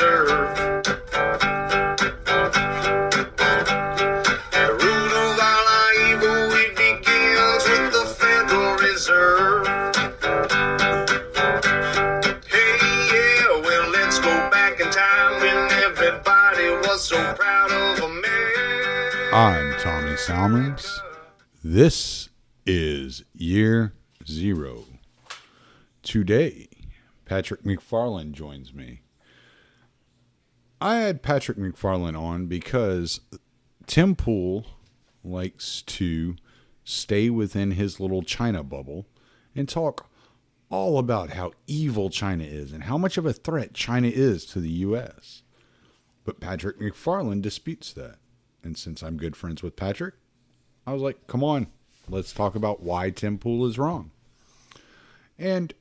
Reserve. The root of all our evil, it begins with the Federal Reserve. Hey, yeah, well, let's go back in time when everybody was so proud of America. I'm Tommy Salmons. This is Year Zero. Today, Patrick MacFarlane joins me. I had Patrick MacFarlane on because Tim Pool likes to stay within his little China bubble and talk all about how evil China is and how much of a threat China is to the U.S. But Patrick MacFarlane disputes that. And since I'm good friends with Patrick, I was like, come on, let's talk about why Tim Pool is wrong. And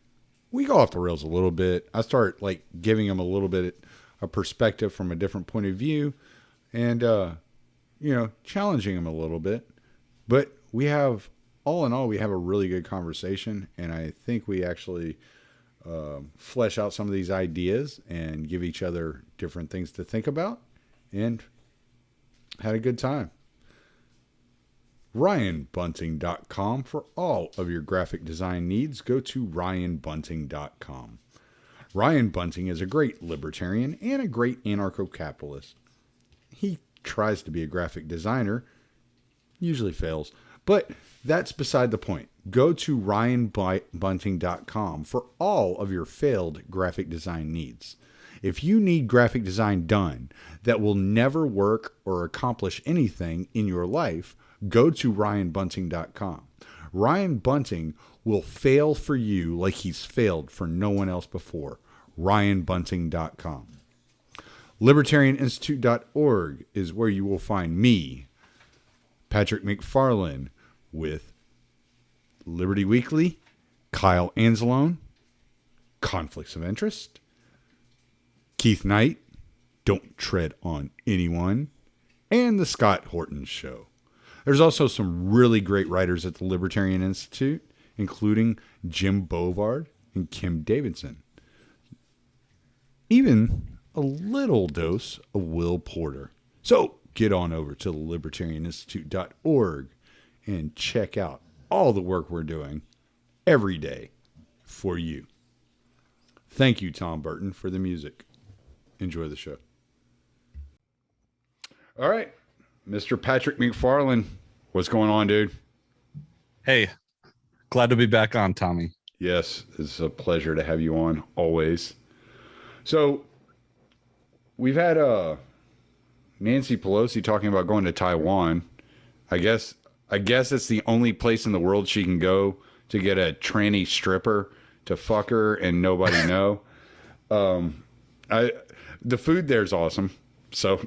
we go off the rails a little bit. I start like giving him a little bit of perspective from a different point of view and, challenging him a little bit. But we have, all in all, we have a really good conversation. And I think we actually flesh out some of these ideas and give each other different things to think about and had a good time. RyanBunting.com for all of your graphic design needs. Go to RyanBunting.com. Ryan Bunting is a great libertarian and a great anarcho-capitalist. He tries to be a graphic designer, usually fails, but that's beside the point. Go to RyanBunting.com for all of your failed graphic design needs. If you need graphic design done that will never work or accomplish anything in your life, go to RyanBunting.com. Ryan Bunting will fail for you like he's failed for no one else before. RyanBunting.com. LibertarianInstitute.org is where you will find me, Patrick MacFarlane, with Liberty Weekly, Kyle Anzalone, Conflicts of Interest, Keith Knight, Don't Tread on Anyone, and The Scott Horton Show. There's also some really great writers at the Libertarian Institute, including Jim Bovard and Kim Davidson. Even a little dose of Will Porter. So get on over to libertarianinstitute.org and check out all the work we're doing every day for you. Thank you, Tom Burton, for the music. Enjoy the show. All right. Mr. Patrick MacFarlane, what's going on, dude? Hey, glad to be back on, Tommy. Yes, it's a pleasure to have you on, always. So, we've had Nancy Pelosi talking about going to Taiwan. I guess it's the only place in the world she can go to get a tranny stripper to fuck her and nobody know. The food there's awesome. So,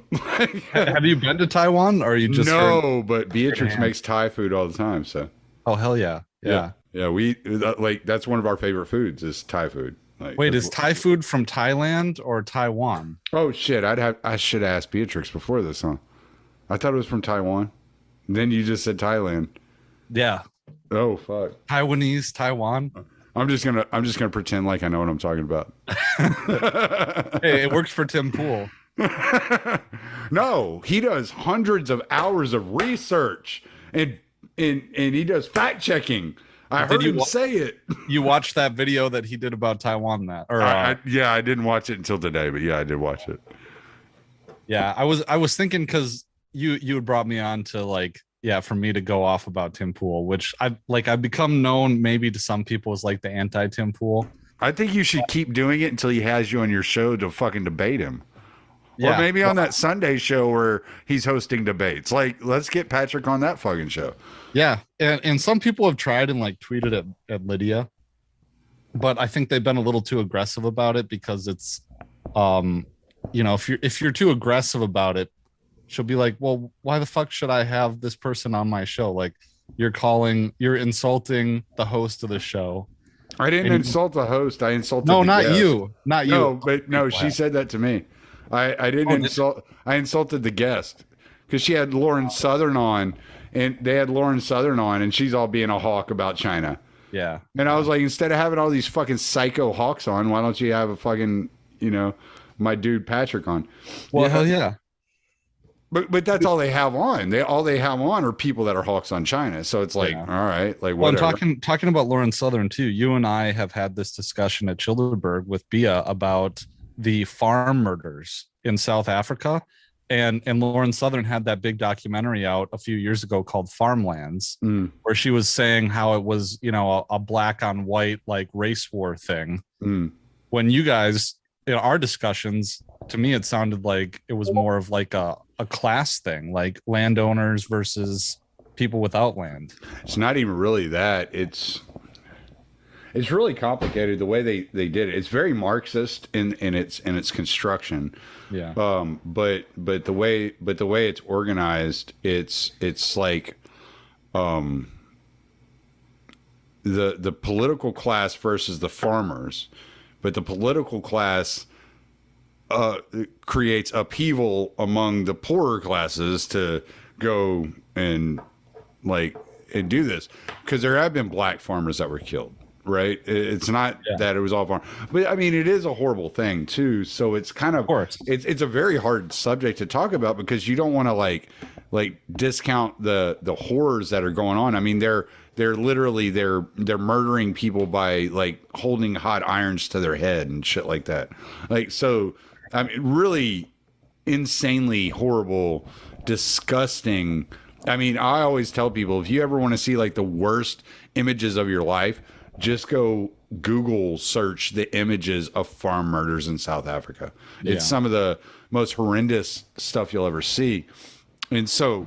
have you been to Taiwan, or are you just but Beatrix makes Thai food all the time. So, oh hell yeah. We that's one of our favorite foods is Thai food. Like, wait, is Thai food from Thailand or Taiwan? Oh shit, I should ask Beatrix before this, huh? I thought it was from Taiwan. Then you just said Thailand. Yeah. Oh fuck. Taiwanese, Taiwan. I'm just gonna pretend like I know what I'm talking about. Hey, it works for Tim Pool. No, he does hundreds of hours of research and he does fact checking. I heard him say it. You watched that video that he did about Taiwan, I didn't watch it until today, but yeah, I did watch it. Yeah, I was thinking because you had brought me on to for me to go off about Tim Pool, which I've become known maybe to some people as like the anti Tim Pool. I think you should keep doing it until he has you on your show to fucking debate him. Yeah, or maybe on that Sunday show where he's hosting debates. Like, let's get Patrick on that fucking show. Yeah. And some people have tried and tweeted at Lydia, but I think they've been a little too aggressive about it because it's, if you're too aggressive about it, she'll be like, well, why the fuck should I have this person on my show? Like, you're insulting the host of the show. I didn't insult the host. I insulted No, the not guest. you. Not you. No, she said that to me. I didn't insult. I insulted the guest because she had Lauren Southern on, and they had Lauren Southern on, and she's all being a hawk about China. Yeah. And I was like, instead of having all these fucking psycho hawks on, why don't you have a fucking, my dude Patrick on. Well, hell yeah. But that's all they have on. All they have on are people that are hawks on China. So it's like, all right, like well, whatever. I'm talking about Lauren Southern too. You and I have had this discussion at Childerberg with Bia about the farm murders in South Africa. And Lauren Southern had that big documentary out a few years ago called Farmlands, where she was saying how it was, you know, a black on white like race war thing. When you guys, in our discussions, to me, it sounded like it was more of like a class thing, like landowners versus people without land. It's not even really that. It's really complicated the way they did it. It's very Marxist in its construction. Yeah. But the way it's organized, it's like the political class versus the farmers, but the political class creates upheaval among the poorer classes to go and do this, because there have been black farmers that were killed. Right. It's not that it was all farm, but I mean, it is a horrible thing too. So it's kind of it's a very hard subject to talk about, because you don't want to like discount the horrors that are going on. I mean, they're literally they're murdering people by like holding hot irons to their head and shit like that. Like, so I mean, really insanely horrible, disgusting. I mean, I always tell people, if you ever want to see like the worst images of your life, just go Google search the images of farm murders in South Africa. It's some of the most horrendous stuff you'll ever see. And so,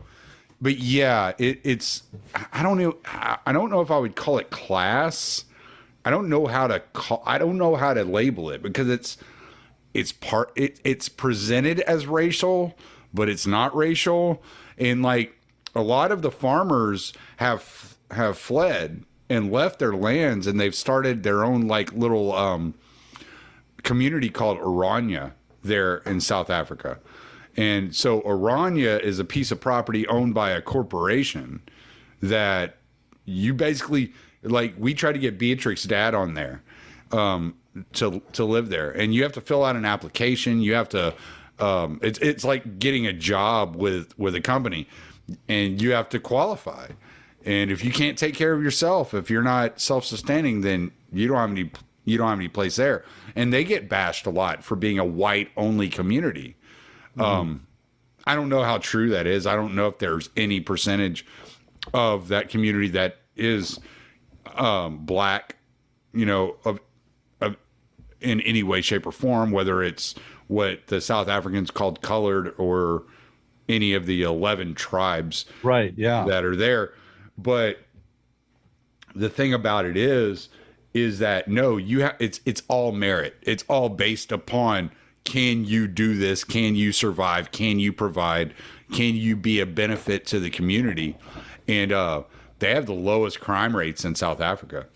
but yeah, it's, I don't know if I would call it class. I don't know how to label it, because it's presented as racial, but it's not racial. And like a lot of the farmers have fled and left their lands, and they've started their own like little community called Oranje there in South Africa. And so Oranje is a piece of property owned by a corporation that you basically, like, we tried to get Beatrix's dad on there to live there, and you have to fill out an application. You have to it's like getting a job with a company, and you have to qualify. And if you can't take care of yourself, if you're not self-sustaining, then you don't have any place there. And they get bashed a lot for being a white-only community. I don't know how true that is. I don't know if there's any percentage of that community that is black, you know, of in any way, shape, or form, whether it's what the South Africans called colored or any of the 11 tribes that are there. But the thing about it is that no, it's all merit. It's all based upon, can you do this? Can you survive? Can you provide? Can you be a benefit to the community? And they have the lowest crime rates in South Africa.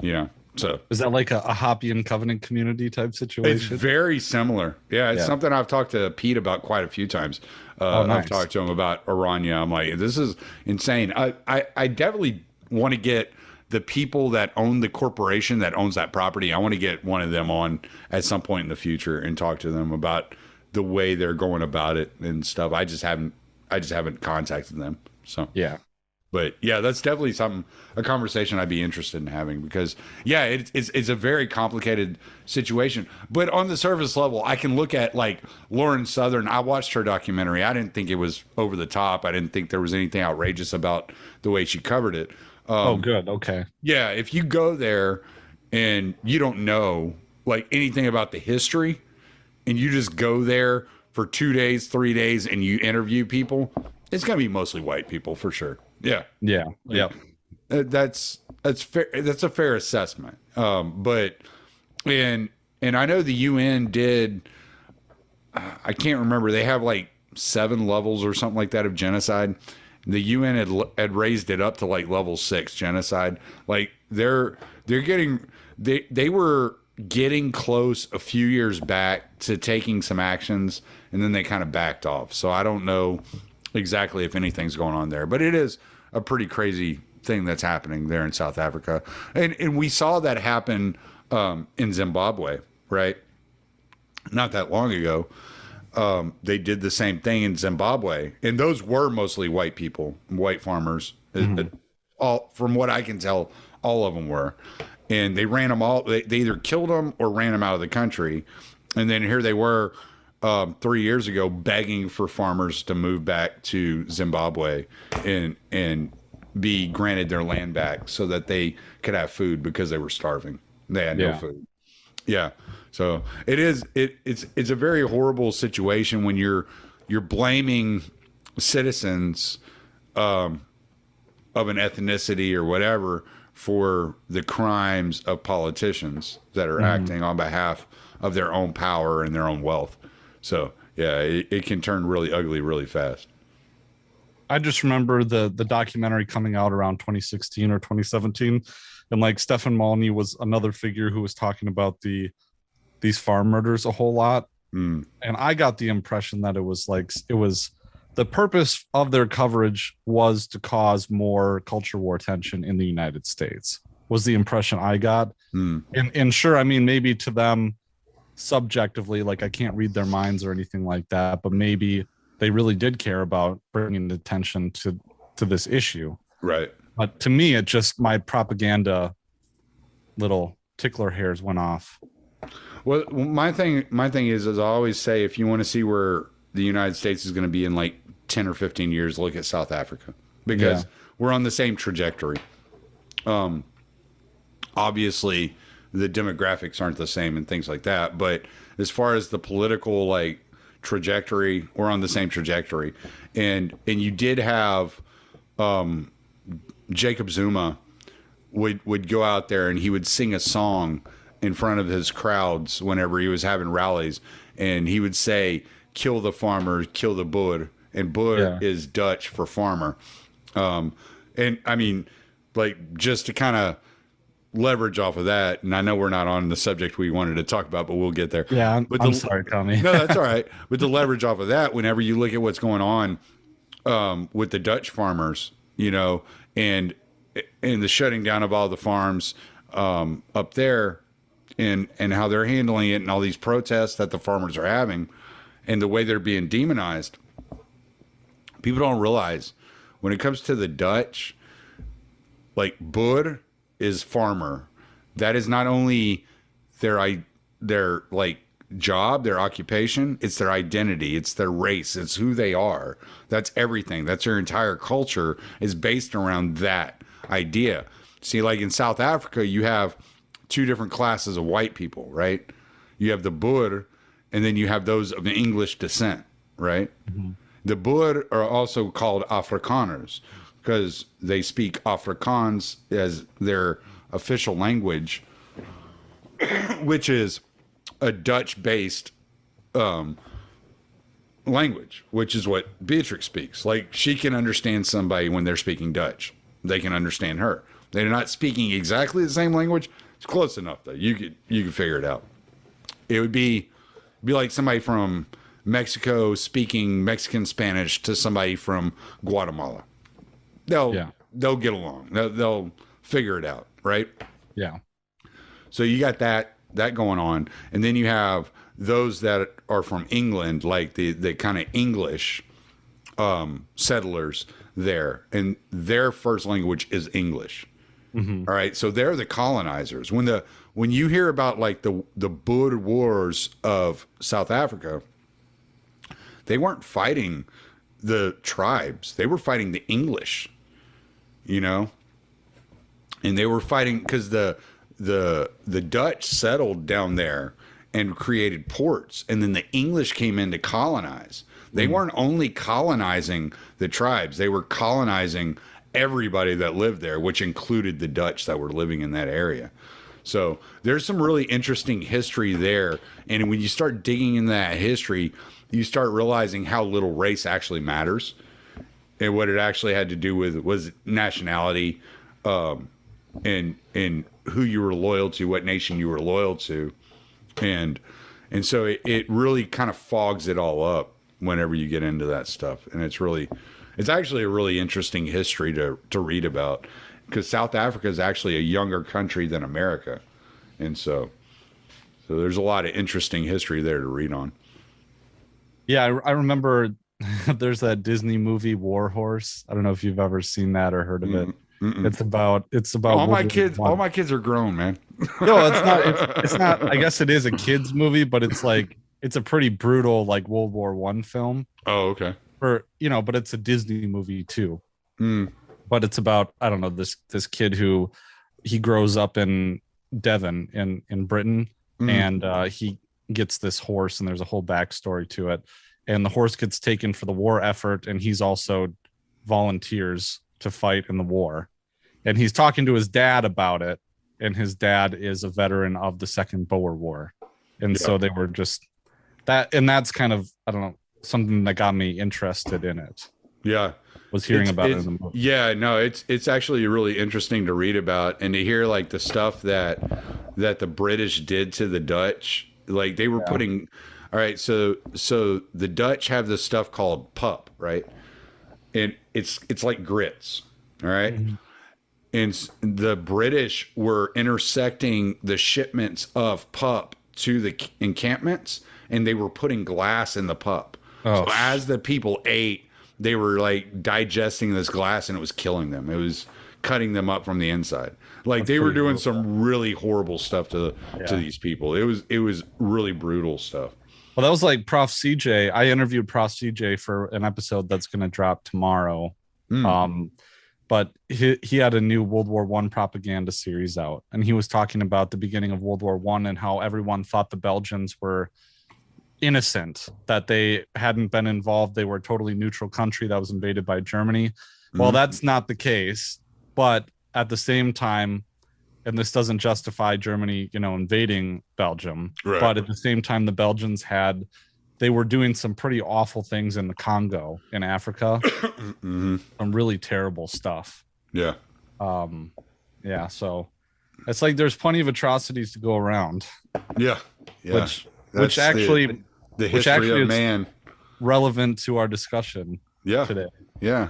You know, so is that like a Hoppian Covenant community type situation? It's very similar. Yeah, it's something I've talked to Pete about quite a few times. Nice. I've talked to him about Oranje. I'm like, this is insane. I definitely want to get the people that own the corporation that owns that property. I want to get one of them on at some point in the future and talk to them about the way they're going about it and stuff. I just haven't contacted them. So yeah. But yeah, that's definitely a conversation I'd be interested in having, because yeah, it's a very complicated situation. But on the surface level, I can look at like Lauren Southern. I watched her documentary. I didn't think it was over the top. I didn't think there was anything outrageous about the way she covered it. Oh, good. Okay. Yeah, if you go there and you don't know like anything about the history, and you just go there for 2 days, 3 days, and you interview people, it's gonna be mostly white people for sure. Yeah. Yeah. Yeah. That's fair. That's a fair assessment. But I know the UN did, I can't remember. They have like 7 levels or something like that of genocide. The UN had raised it up to like level 6 genocide. Like they were getting close a few years back to taking some actions, and then they kind of backed off. So I don't know exactly if anything's going on there, but it is a pretty crazy thing that's happening there in South Africa. And we saw that happen in Zimbabwe, right? not that long ago. They did the same thing in Zimbabwe, and those were mostly white people, white farmers. All from what I can tell, all of them were, and they ran them all. They either killed them or ran them out of the country, and then here they were 3 years ago begging for farmers to move back to Zimbabwe and be granted their land back so that they could have food because they were starving. They had no food. Yeah. So it's a very horrible situation when you're blaming citizens of an ethnicity or whatever for the crimes of politicians that are acting on behalf of their own power and their own wealth. So yeah, it can turn really ugly really fast. I just remember the documentary coming out around 2016 or 2017, and like Stefan Molyneux was another figure who was talking about these farm murders a whole lot. And I got the impression that it was the purpose of their coverage was to cause more culture war tension in the United States, was the impression I got. And sure, I mean, maybe to them subjectively, like I can't read their minds or anything like that, but maybe they really did care about bringing attention to this issue. Right. But to me, it just, my propaganda little tickler hairs went off. Well, my thing is, as I always say, if you want to see where the United States is going to be in like 10 or 15 years, look at South Africa, because we're on the same trajectory. Obviously, the demographics aren't the same and things like that, but as far as the political like trajectory, we're on the same trajectory. And you did have Jacob Zuma would go out there and he would sing a song in front of his crowds whenever he was having rallies, and he would say, "Kill the farmer, kill the boer," and boer is Dutch for farmer. And I mean, like, just to kind of leverage off of that, and I know we're not on the subject we wanted to talk about, but we'll get there. Yeah, I'm sorry, Tommy. No, that's all right. But the leverage off of that, whenever you look at what's going on with the Dutch farmers, you know, and the shutting down of all the farms up there, and how they're handling it, and all these protests that the farmers are having, and the way they're being demonized, people don't realize when it comes to the Dutch, like, boer is farmer. That is not only their like job, their occupation, it's their identity, it's their race, it's who they are. That's everything. That's their entire culture is based around that idea. See, like in South Africa, you have two different classes of white people, right? You have the boer, and then you have those of English descent, right? The boer are also called Afrikaners because they speak Afrikaans as their official language, which is a Dutch-based language, which is what Beatrix speaks. Like, she can understand somebody when they're speaking Dutch. They can understand her. They're not speaking exactly the same language. It's close enough, though. You could figure it out. It would be like somebody from Mexico speaking Mexican Spanish to somebody from Guatemala. They'll get along. They'll figure it out, right? Yeah. So you got that going on, and then you have those that are from England, like the kind of English settlers there, and their first language is English. All right, so they're the colonizers. When you hear about like the Boer Wars of South Africa, they weren't fighting the tribes; they were fighting the English. You know, and they were fighting because the Dutch settled down there and created ports, and then the English came in to colonize. They weren't only colonizing the tribes; they were colonizing everybody that lived there, which included the Dutch that were living in that area. So there's some really interesting history there. And when you start digging into that history, you start realizing how little race actually matters, and what it actually had to do with was nationality, and who you were loyal to, what nation you were loyal to. And so it really kind of fogs it all up whenever you get into that stuff. And it's actually a really interesting history to read about, because South Africa is actually a younger country than America. And so So there's a lot of interesting history there to read on. Yeah, I remember there's that Disney movie War Horse. I don't know if you've ever seen that or heard of it. It's about all my World War kids are grown, man. I. No, it's not. I guess it is a kids movie, but it's like it's a pretty brutal like World War I film. Oh, okay. But it's a Disney movie too. But it's about, I don't know, this kid who he grows up in Devon in Britain, and he gets this horse, and there's a whole backstory to it. And the horse gets taken for the war effort, and he's also volunteers to fight in the war. And he's talking to his dad about it, and his dad is a veteran of the Second Boer War. And so they were just that, and that's kind of, I don't know, something that got me interested in it. Yeah. Was hearing about it in the movie. Yeah, no, it's actually really interesting to read about, and to hear like the stuff that the British did to the Dutch. Like they were putting, all right, so the Dutch have this stuff called pup, right? And it's like grits, all right? And the British were intersecting the shipments of pup to the encampments, and they were putting glass in the pup. So as the people ate, they were like digesting this glass, and it was killing them. It was cutting them up from the inside. Like they were doing some really horrible stuff to these people. It was really brutal stuff. Well, that was like Prof. CJ. I interviewed Prof. CJ for an episode that's going to drop tomorrow. But he had a new World War I propaganda series out, and he was talking about the beginning of World War I and how everyone thought the Belgians were innocent, that they hadn't been involved. They were a totally neutral country that was invaded by Germany. Well, that's not the case. But at the same time, and this doesn't justify Germany, invading Belgium, but at the same time, the Belgians they were doing some pretty awful things in the Congo in Africa. Some really terrible stuff. Yeah. So it's like there's plenty of atrocities to go around. Yeah. Which actually the history of man, relevant to our discussion today. Yeah.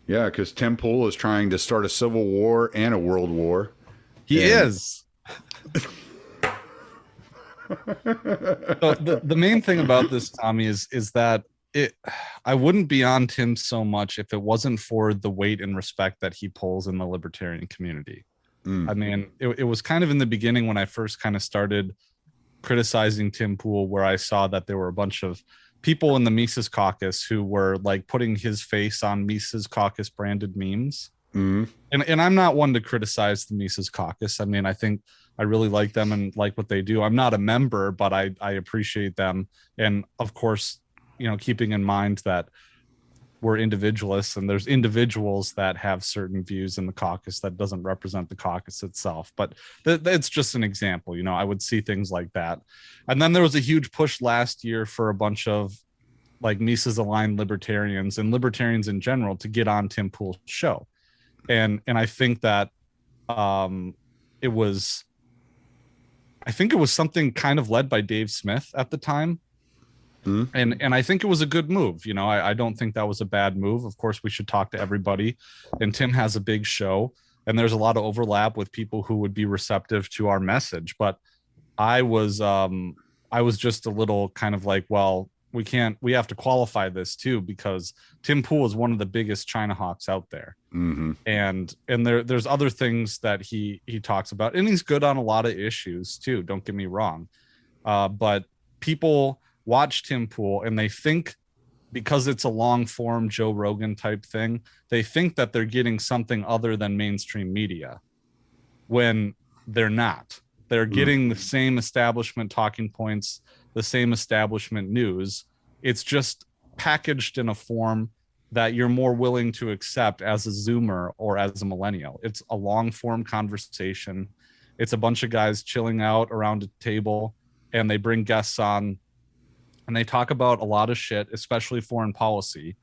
Because Tim Pool is trying to start a civil war and a world war. He is. So the main thing about this, Tommy, is that I wouldn't be on Tim so much if it wasn't for the weight and respect that he pulls in the libertarian community. I mean, it was kind of in the beginning when I first kind of started criticizing Tim Pool, where I saw that there were a bunch of people in the Mises Caucus who were like putting his face on Mises Caucus branded memes. And I'm not one to criticize the Mises Caucus. I mean, I think I really like them and like what they do. I'm not a member, but I appreciate them. And of course, keeping in mind that we're individualists, and there's individuals that have certain views in the caucus that doesn't represent the caucus itself. But it's just an example. I would see things like that. And then there was a huge push last year for a bunch of like Mises aligned libertarians and libertarians in general to get on Tim Pool's show. And I think that it was something kind of led by Dave Smith at the time. And I think it was a good move. I don't think that was a bad move. Of course, we should talk to everybody. And Tim has a big show, and there's a lot of overlap with people who would be receptive to our message. But I was just a little kind of like, well, we have to qualify this too, because Tim Pool is one of the biggest China hawks out there. And there's other things that he talks about, and he's good on a lot of issues too. Don't get me wrong. But people watch Tim Pool and they think, because it's a long form Joe Rogan type thing, they think that they're getting something other than mainstream media, when they're not. They're getting the same establishment talking points, the same establishment news. It's just packaged in a form that you're more willing to accept as a Zoomer or as a millennial. It's a long form conversation. It's a bunch of guys chilling out around a table, and they bring guests on, and they talk about a lot of shit, especially foreign policy.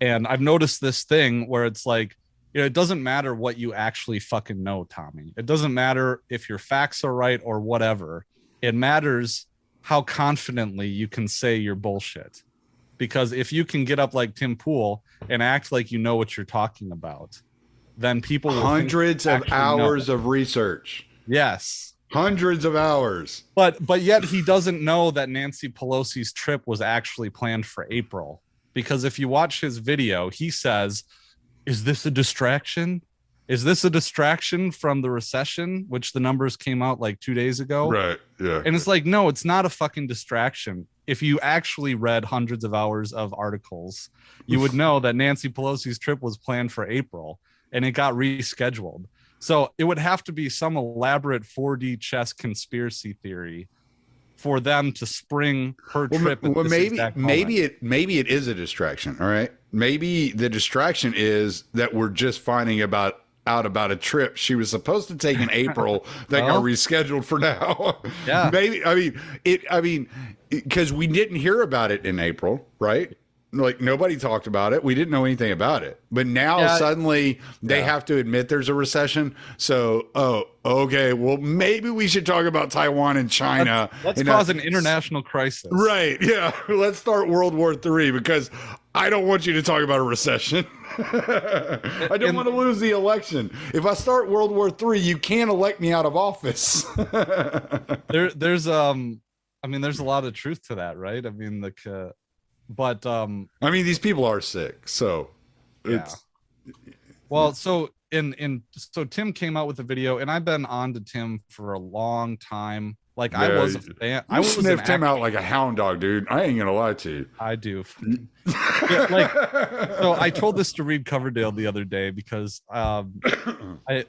And I've noticed this thing where it's like, it doesn't matter what you actually fucking know, Tommy. It doesn't matter if your facts are right or whatever. It matters how confidently you can say your bullshit. Because if you can get up like Tim Pool and act like you know what you're talking about, then people will hundreds of hours of research. Yes. Hundreds of hours. But yet he doesn't know that Nancy Pelosi's trip was actually planned for April. Because if you watch his video, he says, is this a distraction? Is this a distraction from the recession, which the numbers came out like 2 days ago? Right. Yeah. And it's like, no, it's not a fucking distraction. If you actually read hundreds of hours of articles, you would know that Nancy Pelosi's trip was planned for April and it got rescheduled. So it would have to be some elaborate 4D chess conspiracy theory for them to spring her trip. Well, maybe it is a distraction. All right. Maybe the distraction is that we're just finding out about a trip she was supposed to take in April that got rescheduled for now. Yeah. Maybe because we didn't hear about it in April, right? Like nobody talked about it. We didn't know anything about it. But now suddenly they have to admit there's a recession. So, okay. Well, maybe we should talk about Taiwan and China. Let's cause an international crisis. Right. Yeah. Let's start World War III because I don't want you to talk about a recession. I don't want to lose the election. If I start World War III, you can't elect me out of office. There's a lot of truth to that, right? I mean, these people are sick, so it's well. So so Tim came out with a video, and I've been on to Tim for a long time. Like I was a fan. I sniffed him out like a hound dog, dude. I ain't gonna lie to you. I do. So I told this to Reed Coverdale the other day because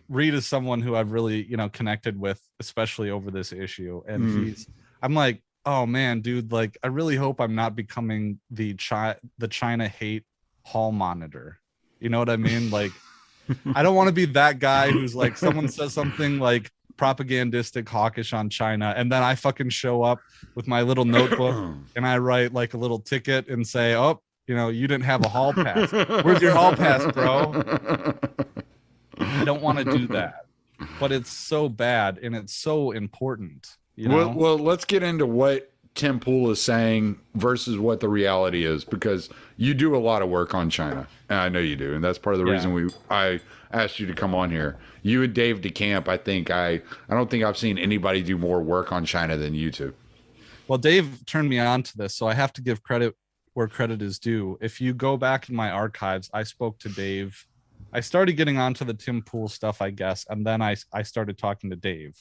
Reed is someone who I've really connected with, especially over this issue, and I'm like, oh man, dude, like I really hope I'm not becoming the China hate hall monitor. You know what I mean? Like, I don't want to be that guy who's like, someone says something like propagandistic, hawkish on China, and then I fucking show up with my little notebook and I write like a little ticket and say, oh, you didn't have a hall pass. Where's your hall pass, bro? I don't want to do that, but it's so bad and it's so important. Well, let's get into what Tim Pool is saying versus what the reality is, because you do a lot of work on China, and I know you do, and that's part of the reason I asked you to come on here. You and Dave DeCamp, I don't think I've seen anybody do more work on China than you two. Well, Dave turned me on to this, so I have to give credit where credit is due. If you go back in my archives, I spoke to Dave. I started getting onto the Tim Pool stuff, I guess, and then I started talking to Dave.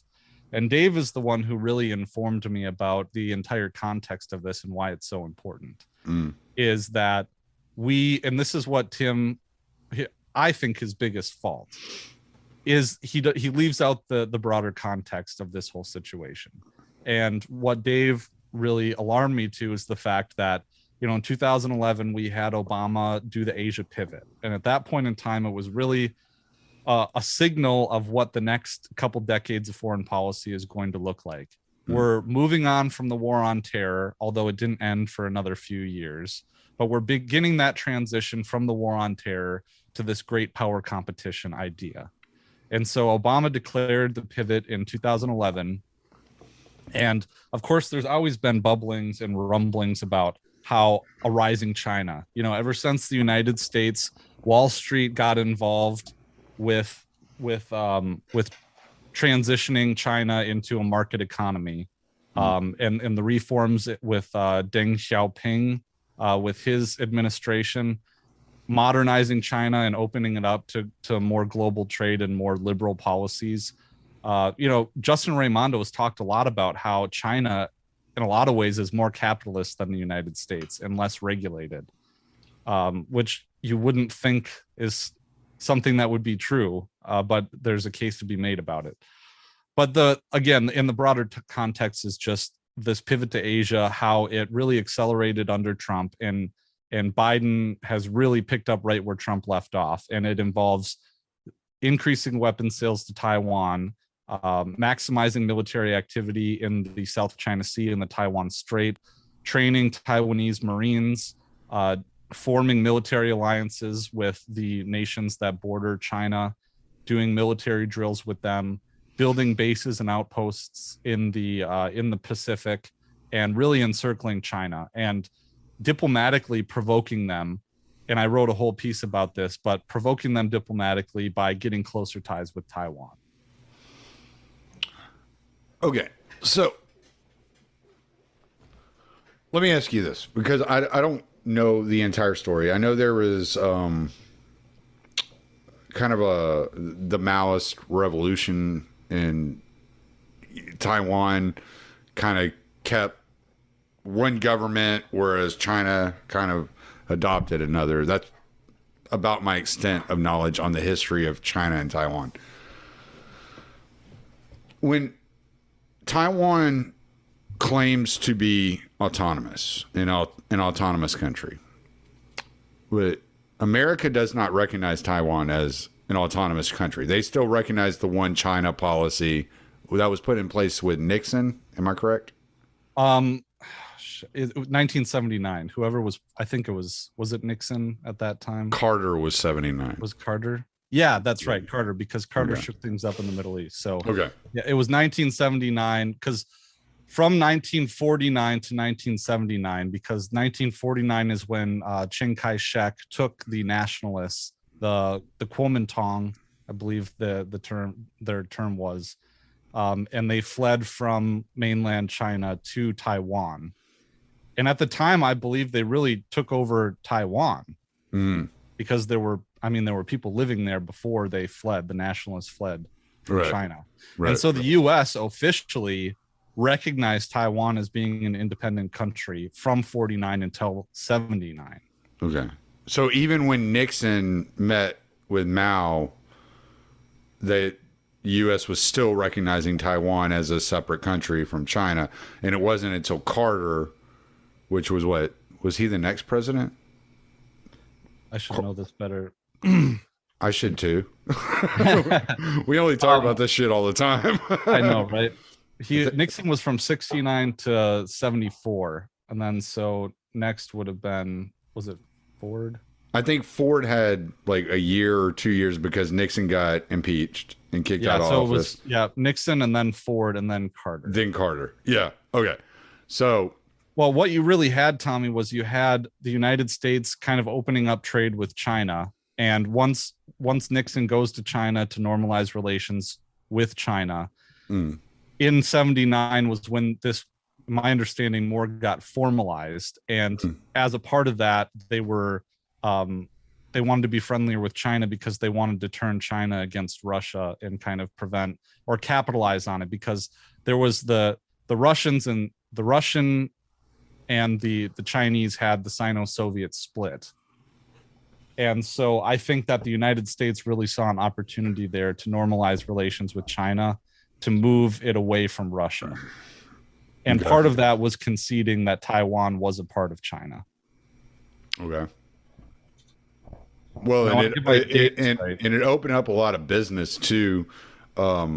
And Dave is the one who really informed me about the entire context of this and why it's so important. Is that and this is what Tim, I think his biggest fault is he leaves out the broader context of this whole situation. And what Dave really alarmed me to is the fact that, in 2011, we had Obama do the Asia pivot. And at that point in time, it was really a signal of what the next couple decades of foreign policy is going to look like. We're moving on from the war on terror, although it didn't end for another few years, but we're beginning that transition from the war on terror to this great power competition idea. And so Obama declared the pivot in 2011. And of course, there's always been bubblings and rumblings about how a rising China, ever since the United States, Wall Street got involved with transitioning China into a market economy, and the reforms with Deng Xiaoping, with his administration, modernizing China and opening it up to more global trade and more liberal policies. Justin Raimondo has talked a lot about how China, in a lot of ways, is more capitalist than the United States and less regulated, which you wouldn't think is something that would be true, but there's a case to be made about it. But again, in the broader context is just this pivot to Asia, how it really accelerated under Trump, and Biden has really picked up right where Trump left off. And it involves increasing weapons sales to Taiwan, maximizing military activity in the South China Sea and the Taiwan Strait, training Taiwanese Marines, forming military alliances with the nations that border China, doing military drills with them, building bases and outposts in the Pacific, and really encircling China and diplomatically provoking them. And I wrote a whole piece about this, but provoking them diplomatically by getting closer ties with Taiwan. Okay, so let me ask you this, because I don't know the entire story. I know there was kind of the Maoist revolution in Taiwan, kind of kept one government, whereas China kind of adopted another. That's about my extent of knowledge on the history of China and Taiwan. When Taiwan claims to be autonomous, an autonomous country, but America does not recognize Taiwan as an autonomous country. They still recognize the one China policy that was put in place with Nixon. Am I correct? 1979. Whoever was, I think it was it Nixon at that time? Carter was 79. Was Carter? Yeah, that's right, Carter, because Carter shook things up in the Middle East. So yeah, it was 1979, because from 1949 to 1979, because 1949 is when Chiang Kai-shek took the nationalists, the Kuomintang, I believe their term was, and they fled from mainland China to Taiwan. And at the time, I believe they really took over Taiwan because there were people living there before they fled. The nationalists fled from China. Right. And so the U.S. officially recognized Taiwan as being an independent country from 49 until 79. Okay. So even when Nixon met with Mao, the U.S. was still recognizing Taiwan as a separate country from China. And it wasn't until Carter, which was was he the next president? I should know this better. I should too. We only talk about this shit all the time. I know, right? Nixon was from 69 to 74. And then so next would have been, was it Ford? I think Ford had like a year or 2 years because Nixon got impeached and kicked out of office. It was, Nixon and then Ford and then Carter. Then Carter. Yeah. Okay. So, well, what you really had, Tommy, was you had the United States kind of opening up trade with China. And once Nixon goes to China to normalize relations with China, in 79 was when this, my understanding, more got formalized. And as a part of that, they wanted to be friendlier with China because they wanted to turn China against Russia and kind of prevent or capitalize on it, because there was the Russians and the Russian and the Chinese had the Sino-Soviet split. And so I think that the United States really saw an opportunity there to normalize relations with China, to move it away from Russia. And part of that was conceding that Taiwan was a part of China. Okay. Well, and it opened up a lot of business too, a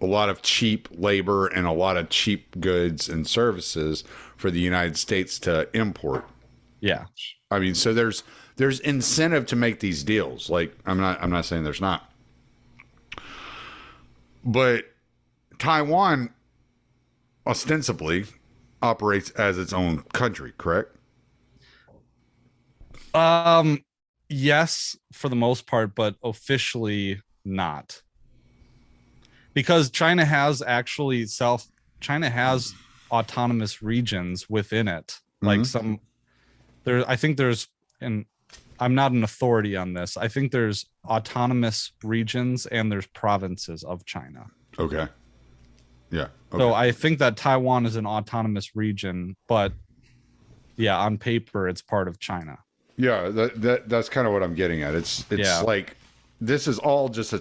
lot of cheap labor and a lot of cheap goods and services for the United States to import. Yeah. I mean, so there's incentive to make these deals. Like, I'm not saying there's not, but Taiwan ostensibly operates as its own country, correct? Yes, for the most part, but officially not. Because China has autonomous regions within it. Like I think there's, and I'm not an authority on this, I think there's autonomous regions and there's provinces of China. Okay. Yeah. Okay. So I think that Taiwan is an autonomous region, but yeah, on paper, it's part of China. Yeah, that's kind of what I'm getting at. It's like, this is all just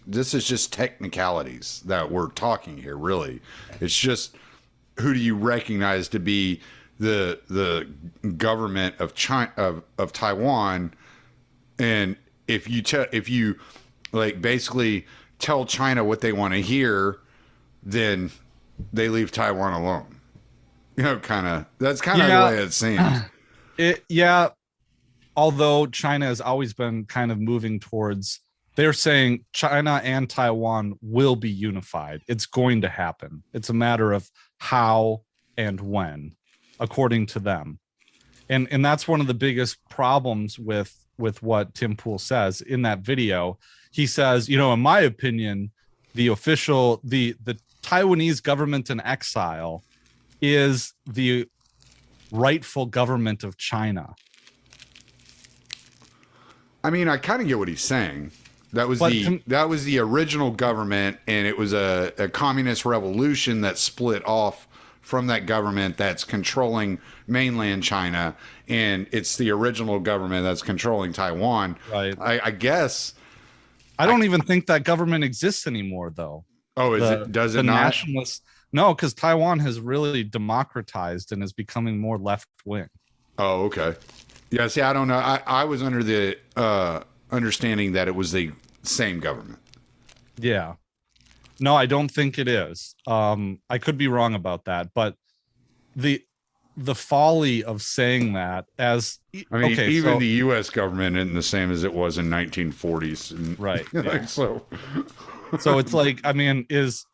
this is just technicalities that we're talking here, really. It's just, who do you recognize to be the government of China, of Taiwan? And if you like basically tell China what they want to hear, then they leave Taiwan alone. You know, that's kind of the way it seems. Although China has always been kind of moving towards, they're saying China and Taiwan will be unified. It's going to happen. It's a matter of how and when, according to them. And that's one of the biggest problems with what Tim Pool says in that video. He says, in my opinion, the Taiwanese government in exile is the rightful government of China. I mean, I kind of get what he's saying. That was the original government, and it was a communist revolution that split off from that government that's controlling mainland China, and it's the original government that's controlling Taiwan. Right. I guess. I don't even think that government exists anymore, though. Oh, does it not? Nationalists? No, because Taiwan has really democratized and is becoming more left wing. Oh, okay. Yeah, see, I don't know. I was under the understanding that it was the same government. Yeah. No, I don't think it is. I could be wrong about that, but the folly of saying that as I mean, even the U.S. government isn't the same as it was in 1940s. And, right. Like, so it's like, I mean, is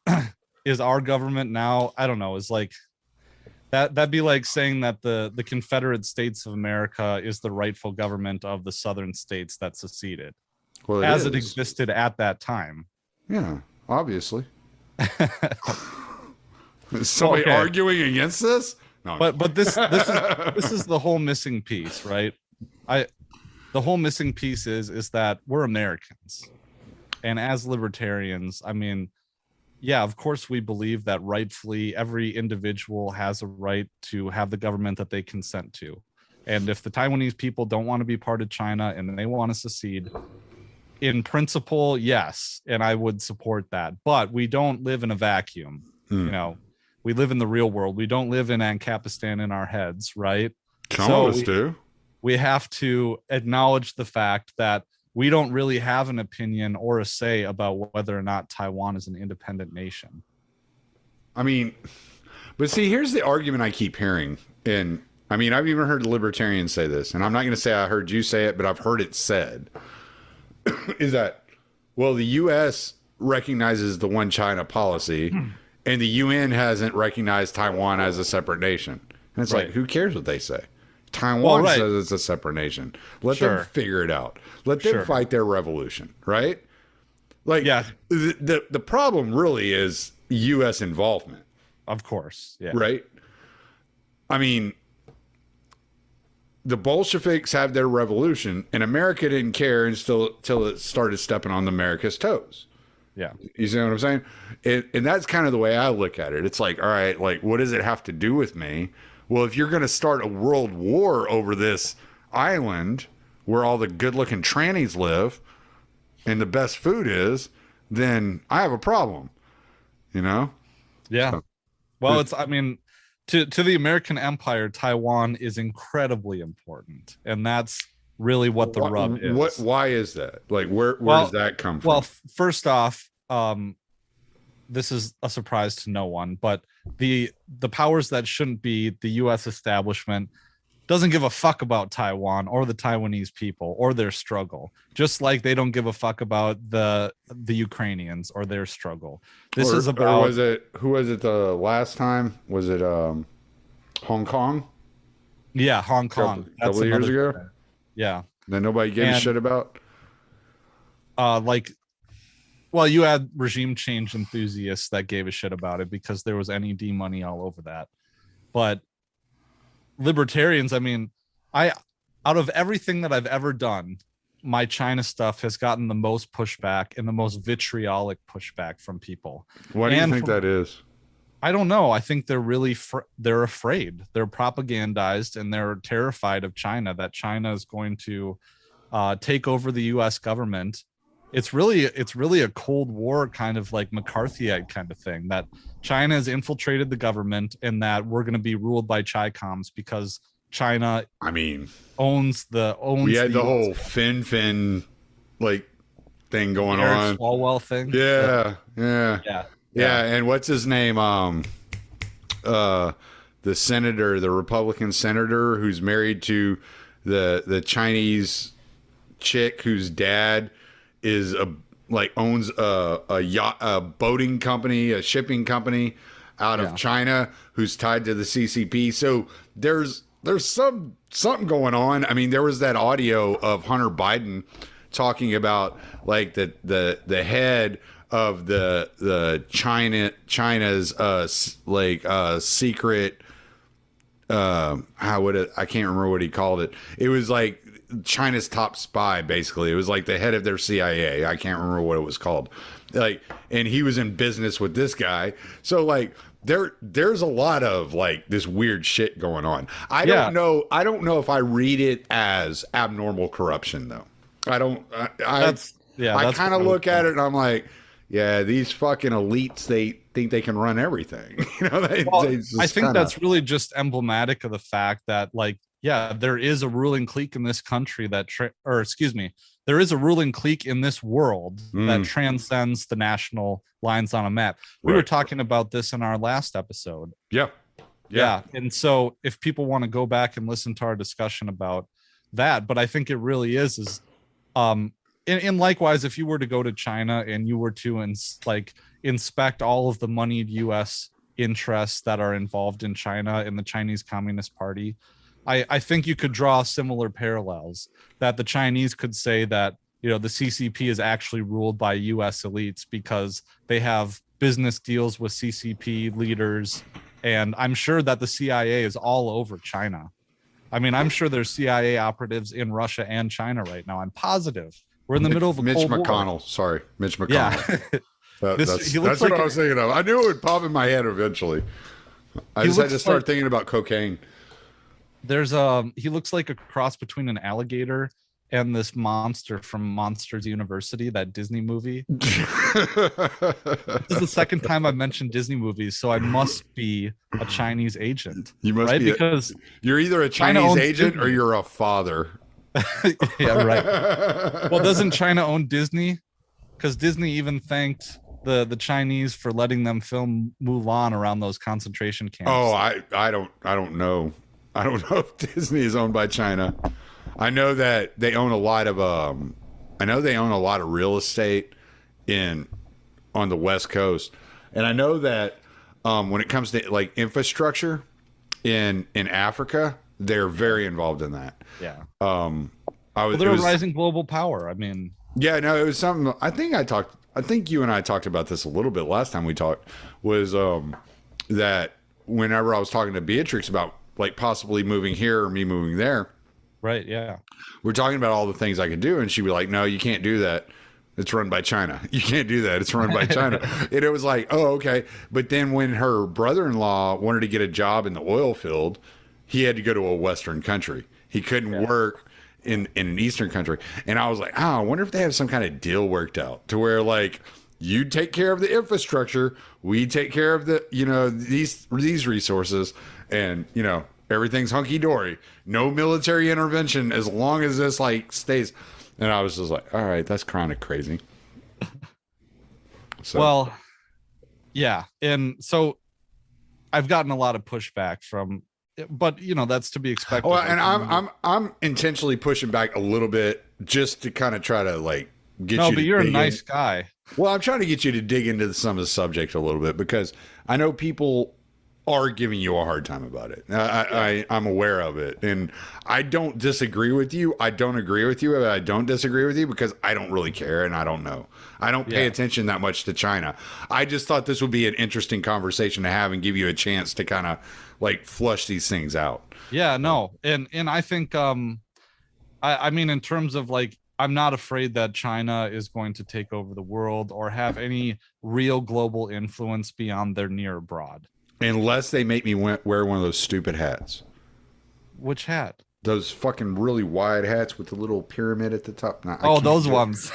our government now? I don't know. Is like that'd be like saying that the Confederate States of America is the rightful government of the southern states that seceded, well, it existed at that time. Yeah, obviously. Is somebody arguing against this? No. But this is the whole missing piece, right? The whole missing piece is that we're Americans, and as libertarians, I mean, yeah, of course we believe that rightfully every individual has a right to have the government that they consent to. And if the Taiwanese people don't want to be part of China and they want to secede, in principle, yes, and I would support that. But we don't live in a vacuum. You know, we live in the real world. We don't live in Ancapistan in our heads, right? Some of us do. We have to acknowledge the fact that we don't really have an opinion or a say about whether or not Taiwan is an independent nation. I mean, but see, here's the argument I keep hearing. And I mean, I've even heard libertarians say this, and I'm not going to say I heard you say it, but I've heard it said, is that, well, the U.S. recognizes the one China policy, and the UN hasn't recognized Taiwan as a separate nation. And it's like, who cares what they say? Taiwan says it's a separate nation. Let them figure it out. Let them fight their revolution, right? Like, the problem really is U.S. involvement. Of course, yeah. Right? I mean, the Bolsheviks had their revolution, and America didn't care until it started stepping on America's toes. Yeah. You see what I'm saying? And that's kind of the way I look at it. It's like, all right, like, what does it have to do with me? Well, if you're going to start a world war over this island where all the good-looking trannies live and the best food is, then I have a problem, you know? Yeah. So, well, it's, I mean, to the American empire, Taiwan is incredibly important. And that's really what the rub is. Why is that? Like, where does that come from? Well, first off, this is a surprise to no one, but the powers that shouldn't be, the U.S. establishment, doesn't give a fuck about Taiwan or the Taiwanese people or their struggle, just like they don't give a fuck about the Ukrainians or their struggle. This is about, who was it the last time? Was it Hong Kong? Yeah, Hong Kong. A couple of years ago. Thing. Yeah. That nobody gave a shit about? Well, you had regime change enthusiasts that gave a shit about it because there was NED money all over that. But libertarians, I mean, out of everything that I've ever done, my China stuff has gotten the most pushback and the most vitriolic pushback from people. Why do you think that is? I don't know. I think they're really they're afraid. They're propagandized and they're terrified of China, that China is going to take over the U.S. government. It's really a Cold War kind of like McCarthyite kind of thing, that China has infiltrated the government and that we're going to be ruled by Chi-Coms because China, I mean, owns. We had the whole Fin like thing going on. Swalwell thing. Yeah. And what's his name? The senator, the Republican senator who's married to the Chinese chick whose dad is owns a yacht, a boating company, a shipping company out of China, who's tied to the CCP. So there's something going on. I mean, there was that audio of Hunter Biden talking about like the head of the China's secret. I can't remember what he called it. It was like China's top spy, basically. It was like the head of their CIA. I can't remember what it was called. Like, and he was in business with this guy. So like there's a lot of like this weird shit going on. I don't know if I read it as abnormal corruption though. I kind of look at it and I'm like, yeah, these fucking elites, they think they can run everything. You know, I think that's really just emblematic of the fact that, like, yeah, there is a ruling clique in this country there is a ruling clique in this world that transcends the national lines on a map. We were talking about this in our last episode. Yeah. And so if people want to go back and listen to our discussion about that, but I think it really is and likewise, if you were to go to China and you were to inspect all of the moneyed U.S. interests that are involved in China and the Chinese Communist Party, I think you could draw similar parallels, that the Chinese could say that, you know, the CCP is actually ruled by U.S. elites because they have business deals with CCP leaders. And I'm sure that the CIA is all over China. I mean, I'm sure there's CIA operatives in Russia and China right now. I'm positive. We're in the middle of a Cold War. Sorry, Mitch McConnell. Yeah. That's what I was thinking of. I knew it would pop in my head eventually. I just had to start thinking about cocaine. He looks like a cross between an alligator and this monster from Monsters University, that Disney movie. This is the second time I've mentioned Disney movies, so I must be a Chinese agent. You must be, because you're either a Chinese agent or you're a father. Yeah, right. Well, doesn't China own Disney? Because Disney even thanked the Chinese for letting them film Mulan around those concentration camps. Oh, I don't know. I don't know if Disney is owned by China. I know that they own a lot of real estate on the West Coast. And I know that when it comes to like infrastructure in Africa, they're very involved in that. Yeah. They're a rising global power. I mean, yeah, no, it was something I think you and I talked about this a little bit last time we talked, was that whenever I was talking to Beatrix about like possibly moving here or me moving there. Right. Yeah. We're talking about all the things I could do. And she'd be like, no, you can't do that. It's run by China. You can't do that. It's run by China. And it was like, oh, okay. But then when her brother-in-law wanted to get a job in the oil field, he had to go to a Western country. He couldn't work in an Eastern country. And I was like, I wonder if they have some kind of deal worked out to where like you take care of the infrastructure. We take care of the, you know, these resources, and, you know, everything's hunky dory. No military intervention as long as this like stays. And I was just like, all right, that's kind of crazy. So. Well, yeah. And so I've gotten a lot of pushback from, but you know, that's to be expected. Well, and I'm intentionally pushing back a little bit just to kind of try to like get you. No, but you're a nice guy. Well, I'm trying to get you to dig into some of the subject a little bit, because I know people are giving you a hard time about it. I'm aware of it, and I don't disagree with you. I don't agree with you, but I don't disagree with you because I don't really care, and I don't know. I don't pay attention that much to China. I just thought this would be an interesting conversation to have and give you a chance to kind of like flush these things out. Yeah, no, and I think I mean, in terms of like, I'm not afraid that China is going to take over the world or have any real global influence beyond their near abroad. Unless they make me wear one of those stupid hats. Which hat? Those fucking really wide hats with the little pyramid at the top. Those ones.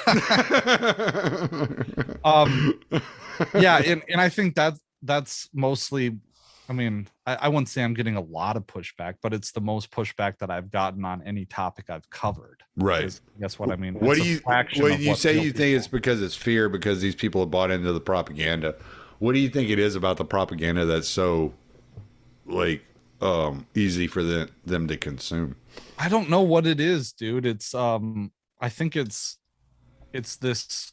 Yeah, and I think that's mostly, I mean, I wouldn't say I'm getting a lot of pushback, but it's the most pushback that I've gotten on any topic I've covered. Right. That's what I mean. What do you say? You think it's because it's fear, because these people have bought into the propaganda? What do you think it is about the propaganda that's so like easy for them to consume? I don't know what it is, dude. It's I think it's this.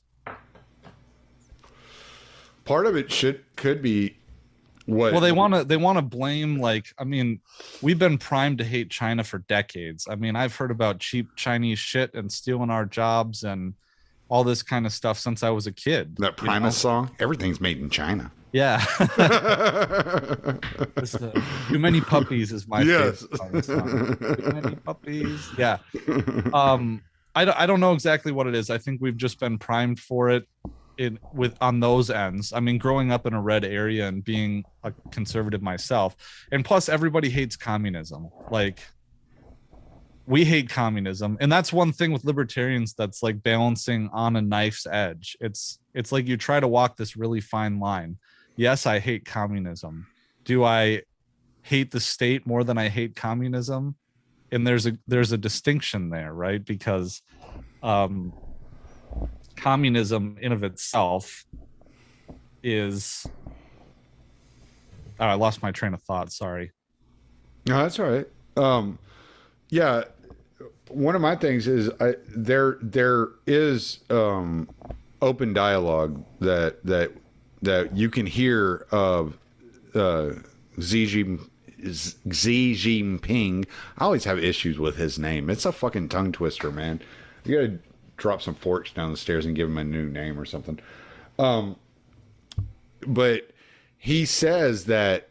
Part of it could be what. Well, they want to blame, like, I mean, we've been primed to hate China for decades. I mean, I've heard about cheap Chinese shit and stealing our jobs, and all this kind of stuff since I was a kid. That Primus song, everything's made in China. Yeah. Too many puppies is my favorite song. Too many puppies. Yeah. I don't know exactly what it is. I think we've just been primed for it on those ends. I mean, growing up in a red area and being a conservative myself, and plus everybody hates communism. Like, we hate communism, and that's one thing with libertarians that's like balancing on a knife's edge. It's like you try to walk this really fine line. Yes, I hate communism. Do I hate the state more than I hate communism? And there's a distinction there, right? Because communism in of itself is I lost my train of thought, sorry. No, that's all right. Yeah, one of my things is there is open dialogue that you can hear of Xi Jinping. I always have issues with his name. It's a fucking tongue twister, man. You gotta drop some forks down the stairs and give him a new name or something. But he says that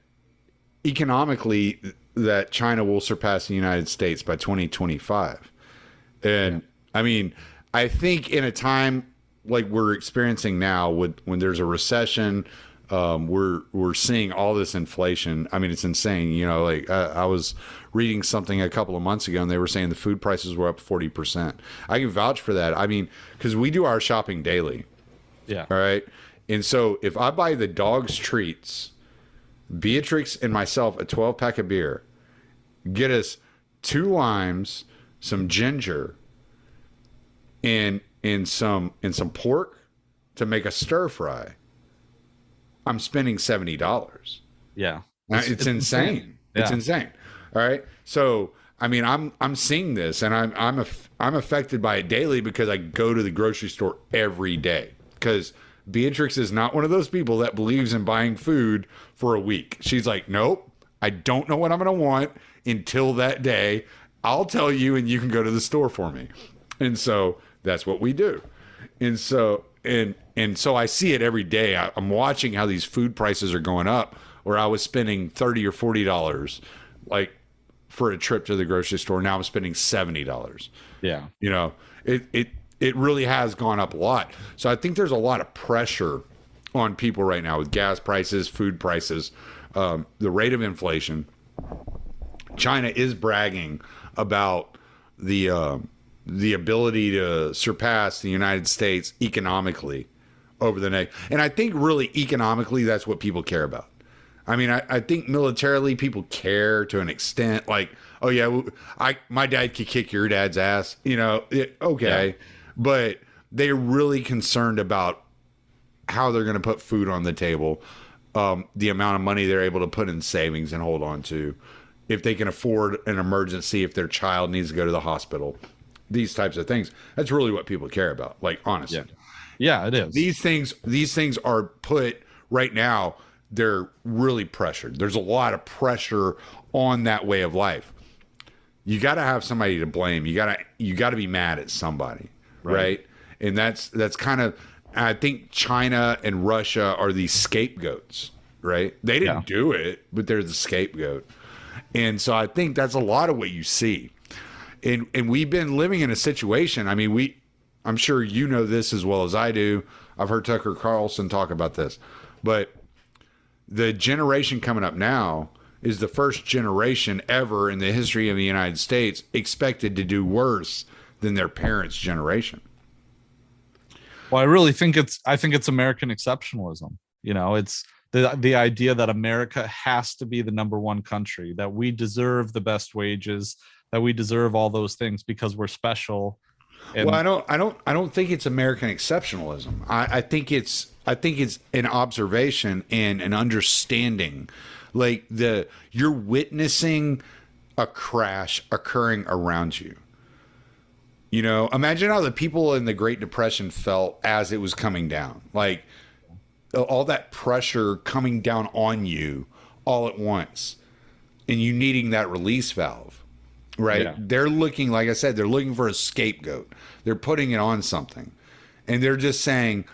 economically that China will surpass the United States by 2025. And I mean, I think in a time like we're experiencing now, when there's a recession, we're seeing all this inflation. I mean, it's insane. You know, like I was reading something a couple of months ago, and they were saying the food prices were up 40%. I can vouch for that. I mean, because we do our shopping daily. Yeah. All right. And so if I buy the dog's treats, Beatrix and myself a 12-pack of beer, get us 2 limes, some ginger, and some pork to make a stir fry, I'm spending $70. Yeah. It's insane. Yeah. It's insane. All right. So I mean, I'm seeing this, and I'm affected by it daily because I go to the grocery store every day. Because Beatrix is not one of those people that believes in buying food for a week. She's like, nope, I don't know what I'm going to want until that day. I'll tell you, and you can go to the store for me. And so that's what we do. And so so I see it every day. I'm watching how these food prices are going up, where I was spending $30 or $40 like for a trip to the grocery store. Now I'm spending $70. Yeah. You know, it really has gone up a lot. So I think there's a lot of pressure on people right now with gas prices, food prices, the rate of inflation. China is bragging about the ability to surpass the United States economically over the next. And I think really economically, that's what people care about. I mean, I think militarily people care to an extent, like, oh yeah, my dad could kick your dad's ass, you know, okay. Yeah. But they're really concerned about how they're going to put food on the table, the amount of money they're able to put in savings and hold on to, if they can afford an emergency, if their child needs to go to the hospital, these types of things. That's really what people care about, like, honestly. Yeah, it is. These things are put right now, they're really pressured. There's a lot of pressure on that way of life. You got to have somebody to blame. You got to be mad at somebody, right? And that's kind of, I think China and Russia are these scapegoats, right? They didn't do it, but they're the scapegoat. And so I think that's a lot of what you see. And we've been living in a situation. I mean, I'm sure you know this as well as I do. I've heard Tucker Carlson talk about this, but the generation coming up now is the first generation ever in the history of the United States expected to do worse than their parents' generation. Well, I think it's American exceptionalism. You know, it's the idea that America has to be the number one country, that we deserve the best wages, that we deserve all those things because we're special. And well, I don't think it's American exceptionalism. I think it's an observation and an understanding, like you're witnessing a crash occurring around you. You know, imagine how the people in the Great Depression felt as it was coming down, like all that pressure coming down on you all at once, and you needing that release valve. Right. Yeah. They're looking, like I said, they're looking for a scapegoat. They're putting it on something. And they're just saying,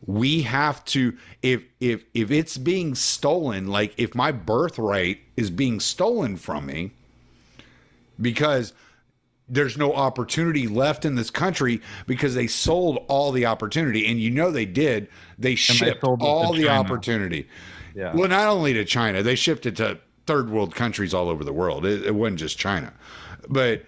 we have to, if it's being stolen, like if my birthright is being stolen from me because there's no opportunity left in this country because they sold all the opportunity, and they did. They shipped all the opportunity. Yeah. Well, not only to China, they shipped it to third world countries all over the world. It wasn't just China, but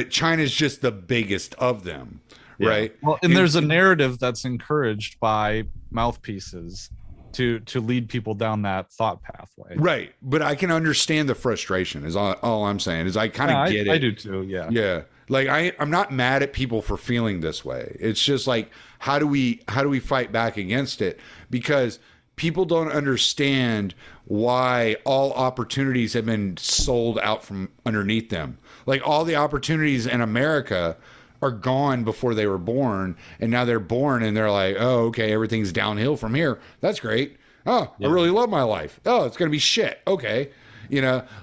China's just the biggest of them, right? Well, and there's a narrative that's encouraged by mouthpieces to lead people down that thought pathway. Right. But I can understand the frustration is all I'm saying is I kind of get it. I do too. Yeah. Yeah. Like I'm not mad at people for feeling this way. It's just like, how do we fight back against it? Because people don't understand why all opportunities have been sold out from underneath them. Like all the opportunities in America are gone before they were born, and now they're born and they're like, oh, okay, everything's downhill from here. That's great. Oh, yeah. I really love my life. Oh, it's gonna be shit. Okay.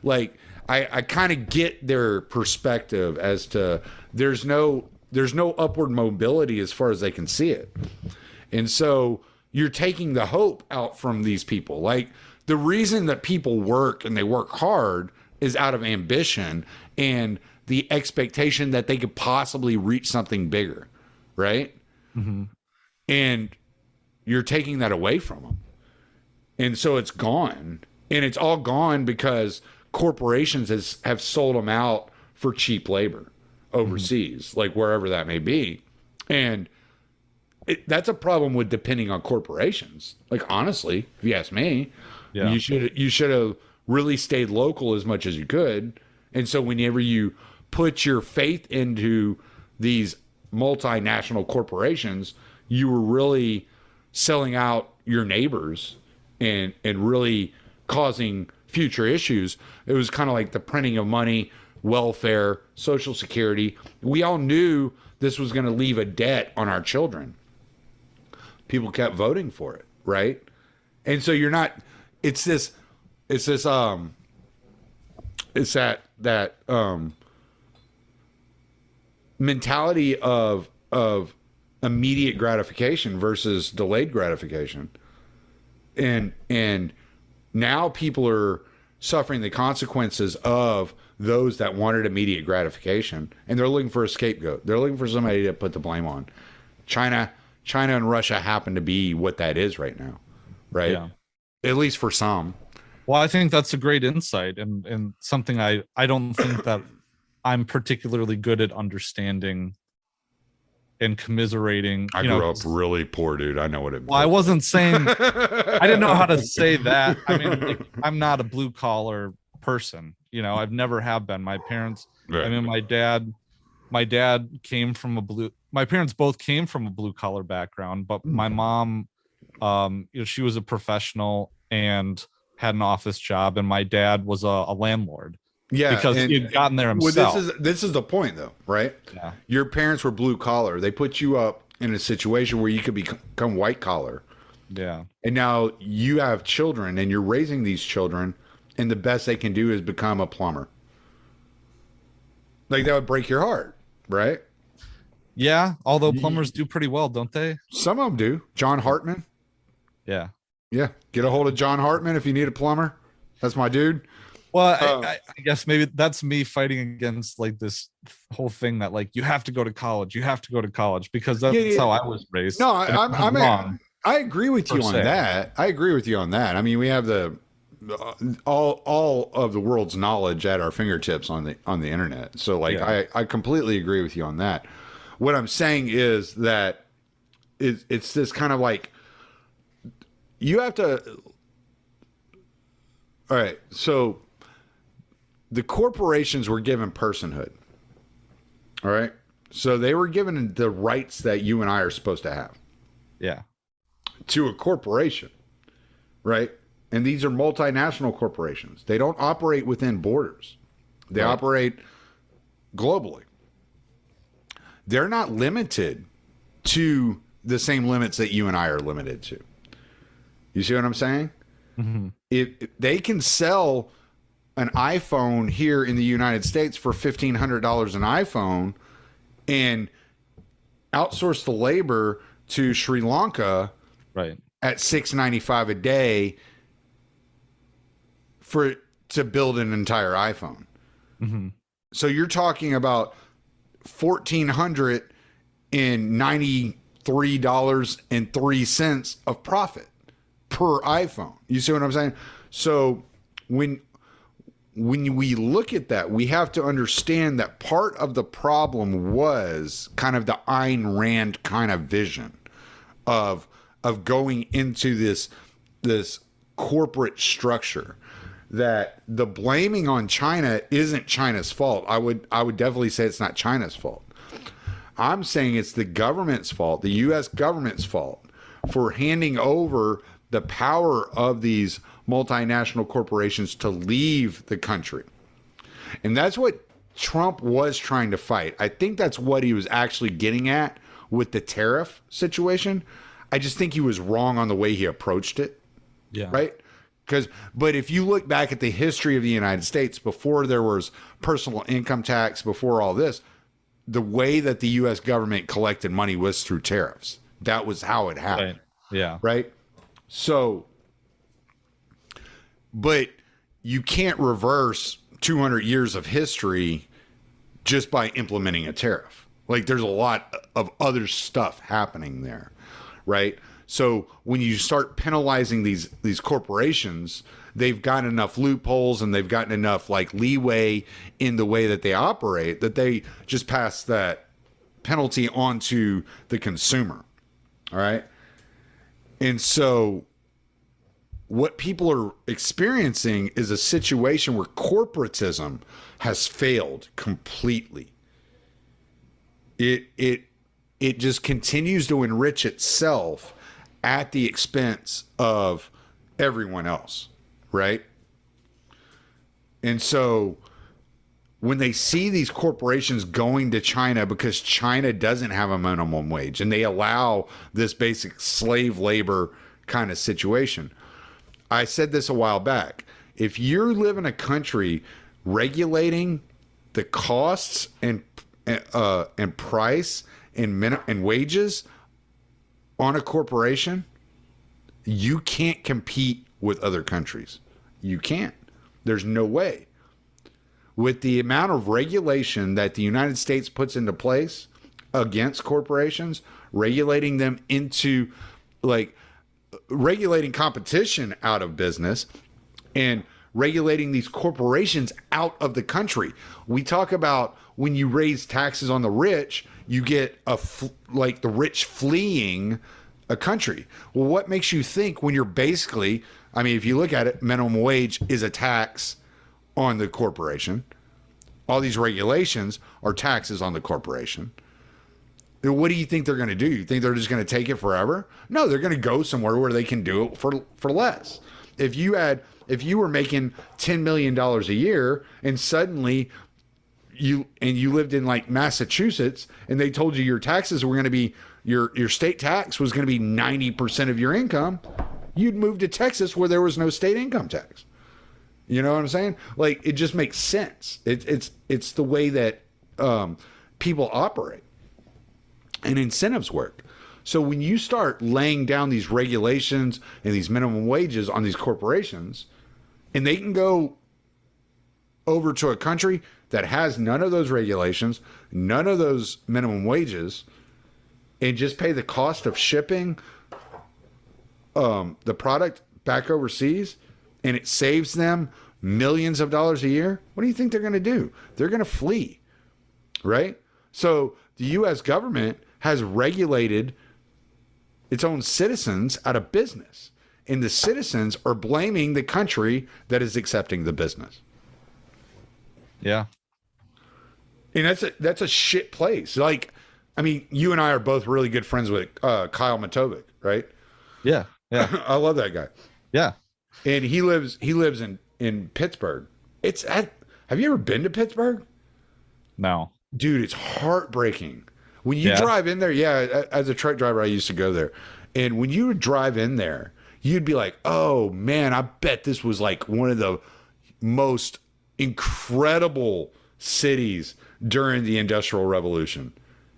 Like I kind of get their perspective as to there's no upward mobility as far as they can see it. And so you're taking the hope out from these people. Like the reason that people work and they work hard is out of ambition and the expectation that they could possibly reach something bigger, right? Mm-hmm. And you're taking that away from them. And so it's gone. And it's all gone because corporations have sold them out for cheap labor overseas, like wherever that may be. And that's a problem with depending on corporations. Like, honestly, if you ask me, you should have really stayed local as much as you could. And so whenever you put your faith into these multinational corporations, you were really selling out your neighbors and really causing future issues. It was kind of like the printing of money, welfare, Social Security. We all knew this was going to leave a debt on our children. People kept voting for it, right? And so it's that mentality of immediate gratification versus delayed gratification. And now people are suffering the consequences of those that wanted immediate gratification, and they're looking for a scapegoat. They're looking for somebody to put the blame on. China and Russia happen to be what that is right now, right? Yeah. At least for some. Well, I think that's a great insight and something I don't think that I'm particularly good at understanding and commiserating. I grew up really poor, dude. I know what it means. Well, I wasn't saying, I didn't know how to say that. I mean, like, I'm not a blue collar person. I've never have been. My parents, right. I mean, my dad came from my parents both came from a blue collar background, but my mom, she was a professional and had an office job, and my dad was a landlord. Yeah, because he had gotten there himself. Well, this is the point, though, right? Yeah. Your parents were blue collar. They put you up in a situation where you could become white collar. Yeah. And now you have children, and you're raising these children, and the best they can do is become a plumber. Like, that would break your heart, right? Yeah, although plumbers do pretty well, don't they? Some of them do. John Hartman. Yeah. Yeah. Get a hold of John Hartman if you need a plumber. That's my dude. Well, I guess maybe that's me fighting against like this whole thing that like you have to go to college, because that's how I was raised. No, I agree with you on that. I agree with you on that. I mean, we have all of the world's knowledge at our fingertips on the internet. So like, yeah. I completely agree with you on that. What I'm saying is that it's this kind of like, you have to. All right, so the corporations were given personhood. All right. So they were given the rights that you and I are supposed to have. Yeah. To a corporation. Right. And these are multinational corporations. They don't operate within borders. They operate globally. They're not limited to the same limits that you and I are limited to. You see what I'm saying? Mm-hmm. If they can sell an iPhone here in the United States for $1,500 an iPhone and outsource the labor to Sri Lanka Right. at $695 a day to build an entire iPhone. Mm-hmm. So you're talking about $1,493.03 of profit per iPhone. You see what I'm saying? So when we look at that, we have to understand that part of the problem was kind of the Ayn Rand kind of vision of going into this corporate structure, that the blaming on China isn't China's fault. I would definitely say it's not China's fault. I'm saying it's the government's fault, the U.S. government's fault, for handing over the power of these multinational corporations to leave the country. And that's what Trump was trying to fight. I think that's what he was actually getting at with the tariff situation. I just think he was wrong on the way he approached it. Yeah. Right? But if you look back at the history of the United States, before there was personal income tax, before all this, the way that the U.S. government collected money was through tariffs. That was how it happened. Right. Yeah. Right? So, but you can't reverse 200 years of history just by implementing a tariff. Like, there's a lot of other stuff happening there, right? So when you start penalizing these corporations, they've got enough loopholes and they've gotten enough like leeway in the way that they operate that they just pass that penalty on to the consumer. All right. And so what people are experiencing is a situation where corporatism has failed completely. It just continues to enrich itself at the expense of everyone else, right? And so when they see these corporations going to China because China doesn't have a minimum wage and they allow this basic slave labor kind of situation. I said this a while back. If you live in a country regulating the costs and price and wages on a corporation, you can't compete with other countries. You can't. There's no way. With the amount of regulation that the United States puts into place against corporations, regulating them into like regulating competition out of business and regulating these corporations out of the country. We talk about when you raise taxes on the rich, you get like the rich fleeing a country. Well, what makes you think when you're basically, I mean, if you look at it, minimum wage is a tax on the corporation. All these regulations are taxes on the corporation. Then what do you think they're going to do? You think they're just going to take it forever? No, they're going to go somewhere where they can do it for less. If you were making $10 million a year and suddenly you lived in like Massachusetts and they told you your taxes were going to be your state tax was going to be 90% of your income, you'd move to Texas where there was no state income tax. You know what I'm saying? Like, it just makes sense. It's the way that people operate and incentives work. So when you start laying down these regulations and these minimum wages on these corporations, and they can go over to a country that has none of those regulations, none of those minimum wages, and just pay the cost of shipping the product back overseas, and it saves them millions of dollars a year, what do you think they're going to do? They're going to flee, right? So the U.S. government has regulated its own citizens out of business, and the citizens are blaming the country that is accepting the business. Yeah. And that's a shit place. Like, I mean, you and I are both really good friends with Kyle Matovic, right? Yeah. Yeah. I love that guy. Yeah. And he lives in Pittsburgh. Have you ever been to Pittsburgh? No. Dude, it's heartbreaking. When you drive in there, as a truck driver, I used to go there. And when you would drive in there, you'd be like, oh man, I bet this was like one of the most incredible cities during the Industrial Revolution.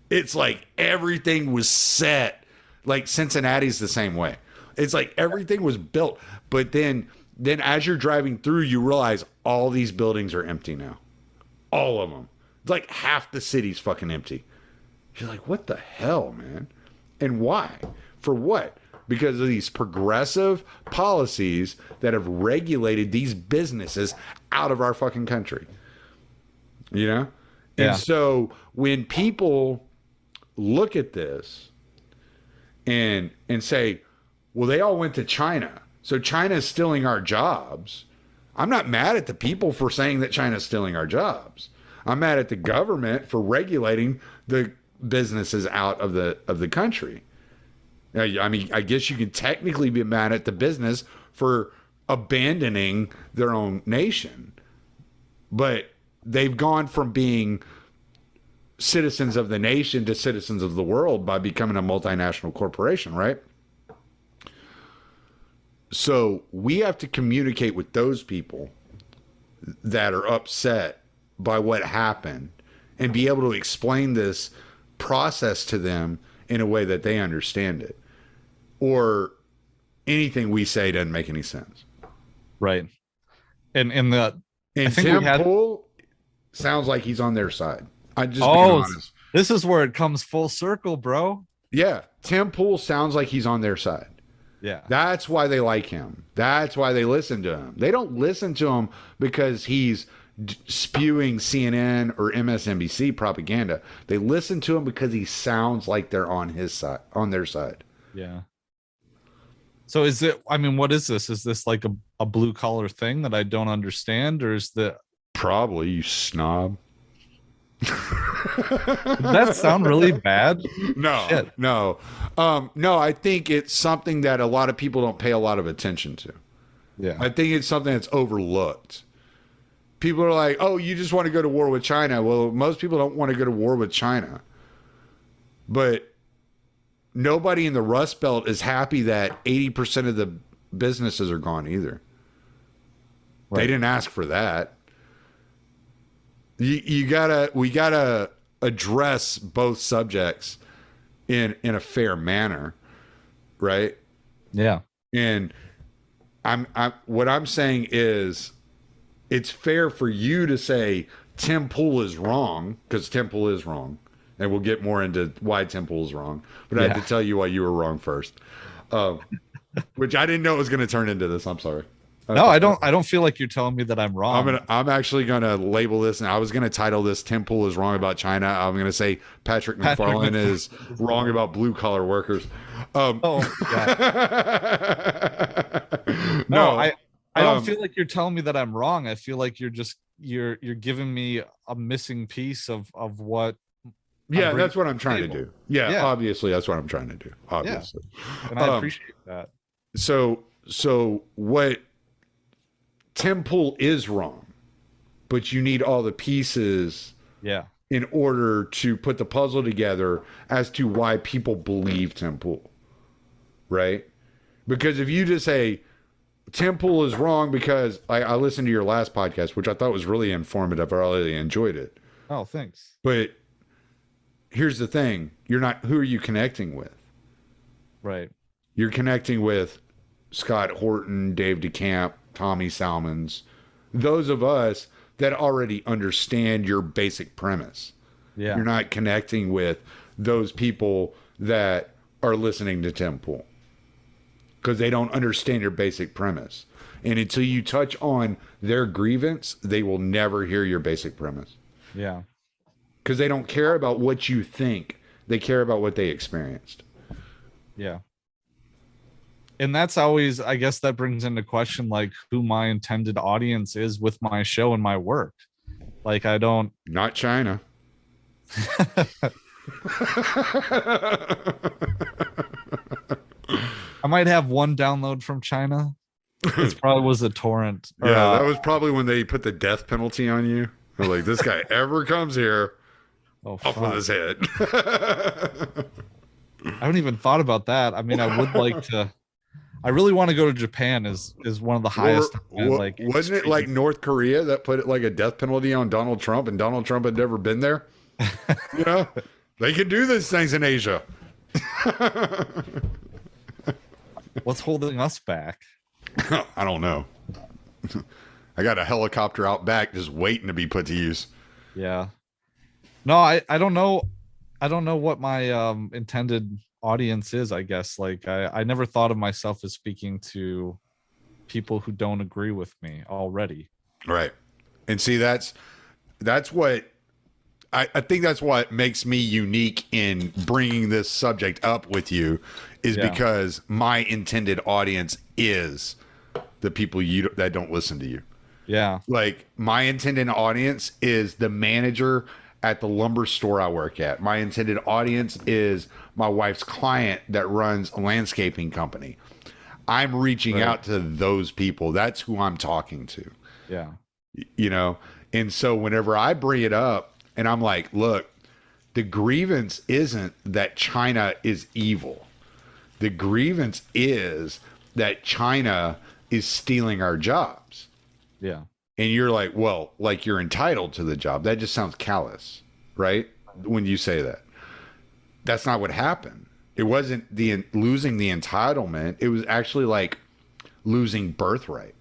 It's like everything was set Like Cincinnati's the same way. It's like everything was built, but then as you're driving through, you realize all these buildings are empty now. All of them. It's like half the city's fucking empty. You're like, what the hell, man? And why? For what? Because of these progressive policies that have regulated these businesses out of our fucking country. You know? Yeah. And so when people look at this and say, well, they all went to China, so China is stealing our jobs. I'm not mad at the people for saying that China's stealing our jobs. I'm mad at the government for regulating the businesses out of the country. I mean, I guess you can technically be mad at the business for abandoning their own nation, but they've gone from being citizens of the nation to citizens of the world by becoming a multinational corporation, right? So we have to communicate with those people that are upset by what happened and be able to explain this process to them in a way that they understand it. Or anything we say doesn't make any sense. Right. And I think Tim Pool sounds like he's on their side. I just being honest. This is where it comes full circle, bro. Yeah. Tim Pool sounds like he's on their side. Yeah. That's why they like him. That's why they listen to him. They don't listen to him because he's spewing CNN or MSNBC propaganda. They listen to him because he sounds like they're on his side, on their side. Yeah. So is it, I mean, what is this? Is this like a blue collar thing that I don't understand? Or is the probably, you snob? Does that sound really bad? No, Shit. no. No, I think it's something that a lot of people don't pay a lot of attention to. Yeah. I think it's something that's overlooked. People are like, oh, you just want to go to war with China. Well, most people don't want to go to war with China. But nobody in the Rust Belt is happy that 80% of the businesses are gone either. Right. They didn't ask for that. We gotta address both subjects in a fair manner, right? Yeah. And what I'm saying is, it's fair for you to say Tim Pool is wrong, because Tim Pool is wrong, and we'll get more into why Tim Pool is wrong. But I have to tell you why you were wrong first, which I didn't know it was going to turn into this. I'm sorry. No, I don't feel like you're telling me that I'm wrong. I'm actually gonna label this, and I was gonna title this "Tim Pool is wrong about China." I'm gonna say Patrick MacFarlane is wrong about blue collar workers. No, I don't feel like you're telling me that I'm wrong. I feel like you're giving me a missing piece of what. Yeah, that's what I'm trying to do. Yeah, obviously that's what I'm trying to do. Obviously, and I appreciate that. So what? Tim Pool is wrong, but you need all the pieces in order to put the puzzle together as to why people believe Tim Pool, right? Because if you just say Tim Pool is wrong because I listened to your last podcast, which I thought was really informative. I really enjoyed it. Oh, thanks. But here's the thing. Who are you connecting with? Right. You're connecting with Scott Horton, Dave DeCamp, Tommy Salmons, those of us that already understand your basic premise. Yeah. You're not connecting with those people that are listening to Tim Pool because they don't understand your basic premise. And until you touch on their grievance, they will never hear your basic premise. Yeah. Because they don't care about what you think. They care about what they experienced. Yeah. And that's always, I guess that brings into question, like, who my intended audience is with my show and my work. Like, I don't. Not China. I might have one download from China. It probably was a torrent. Yeah, that was probably when they put the death penalty on you. They're like, this guy ever comes here, off with his head. I haven't even thought about that. I mean, I would like to. I really want to go to Japan. Is one of the highest. Like, wasn't it like North Korea that put it like a death penalty on Donald Trump, and Donald Trump had never been there? You know, they can do these things in Asia. What's holding us back? I don't know. I got a helicopter out back just waiting to be put to use. Yeah. No, I don't know. I don't know what my intended audience is, I guess. Like I never thought of myself as speaking to people who don't agree with me already. Right. And see, that's what I think that's what makes me unique in bringing this subject up with you is because my intended audience is the people that don't listen to you. Yeah. Like my intended audience is the manager at the lumber store I work at. My intended audience is my wife's client that runs a landscaping company. I'm reaching out to those people. That's who I'm talking to. Yeah. You know? And so whenever I bring it up and I'm like, look, the grievance isn't that China is evil. The grievance is that China is stealing our jobs. Yeah. And you're like, well, like you're entitled to the job. That just sounds callous, right? When you say that. That's not what happened. It wasn't losing the entitlement. It was actually like losing birthright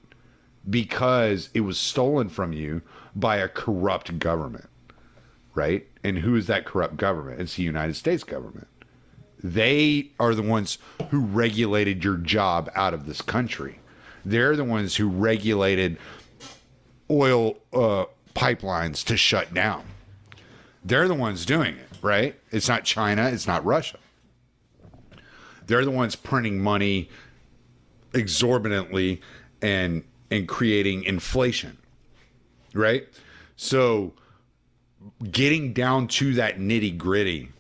because it was stolen from you by a corrupt government, right? And who is that corrupt government? It's the United States government. They are the ones who regulated your job out of this country. They're the ones who regulated oil pipelines to shut down. They're the ones doing it, right? It's not China. It's not Russia. They're the ones printing money exorbitantly and creating inflation, right? So getting down to that nitty gritty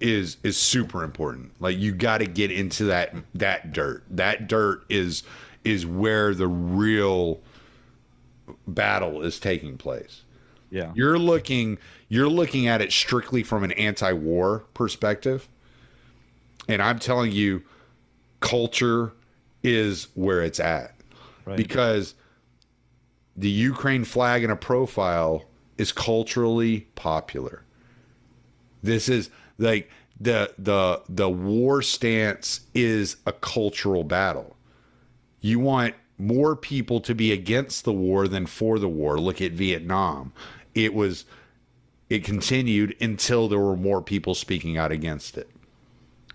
is super important. Like you got to get into that dirt. That dirt is where the real battle is taking place. Yeah. You're looking at it strictly from an anti-war perspective. And I'm telling you, culture is where it's at. Right. Because the Ukraine flag in a profile is culturally popular. This is like the war stance is a cultural battle. You want more people to be against the war than for the war. Look at Vietnam. It continued until there were more people speaking out against it.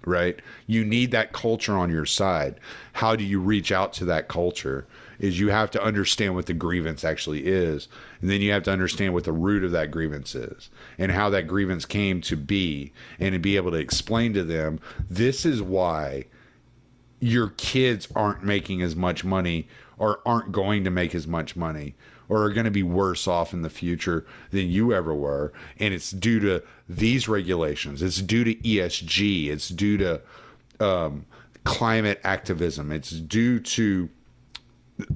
Right? You need that culture on your side. How do you reach out to that culture? Is you have to understand what the grievance actually is. And then you have to understand what the root of that grievance is and how that grievance came to be, and to be able to explain to them, this is why your kids aren't making as much money or aren't going to make as much money or are going to be worse off in the future than you ever were. And it's due to these regulations. It's due to ESG. It's due to climate activism. It's due to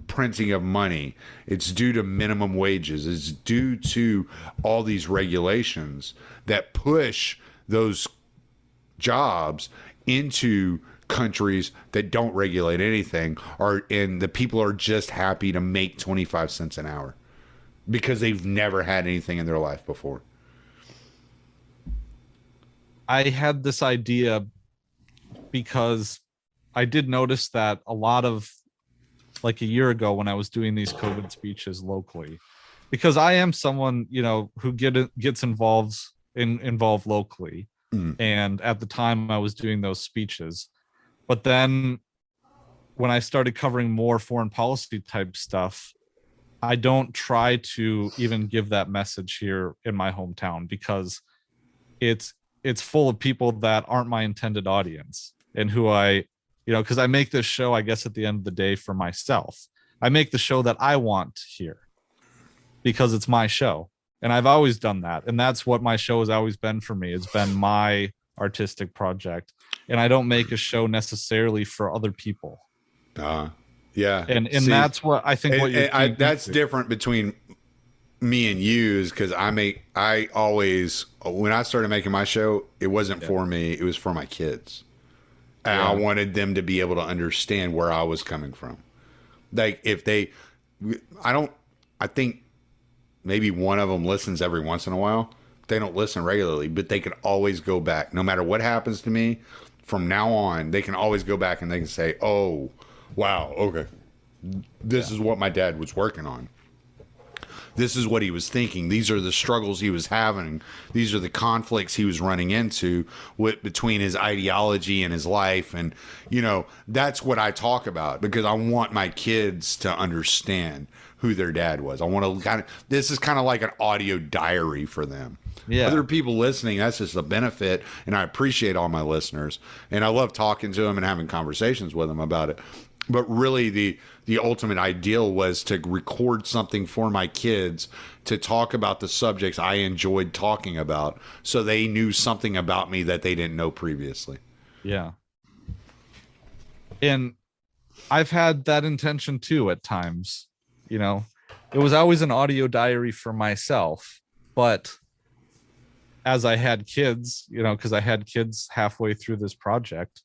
printing of money. It's due to minimum wages. It's due to all these regulations that push those jobs into countries that don't regulate anything, and the people are just happy to make 25 cents an hour because they've never had anything in their life before. I had this idea because I did notice that a lot of, like a year ago when I was doing these COVID speeches locally, because I am someone, who gets involved locally. And at the time I was doing those speeches. But then when I started covering more foreign policy type stuff, I don't try to even give that message here in my hometown because it's full of people that aren't my intended audience and who because I make this show, I guess, at the end of the day for myself. I make the show that I want to hear because it's my show. And I've always done that. And that's what my show has always been for me. It's been my artistic project. And I don't make a show necessarily for other people. Yeah. And see, that's what I think that's different between me and you is because I always, when I started making my show, it wasn't for me. It was for my kids. And I wanted them to be able to understand where I was coming from. Like I think maybe one of them listens every once in a while. They don't listen regularly, but they can always go back. No matter what happens to me from now on, they can always go back and they can say, oh, wow, okay. This is what my dad was working on. This is what he was thinking. These are the struggles he was having. These are the conflicts he was running into between his ideology and his life. And, you know, that's what I talk about because I want my kids to understand who their dad was. I want to this is kind of like an audio diary for them. Yeah. Other people listening, that's just a benefit. And I appreciate all my listeners. And I love talking to them and having conversations with them about it. But really, the ultimate ideal was to record something for my kids to talk about the subjects I enjoyed talking about so they knew something about me that they didn't know previously. Yeah. And I've had that intention too at times. You know, it was always an audio diary for myself. But as I had kids, you know, because I had kids halfway through this project,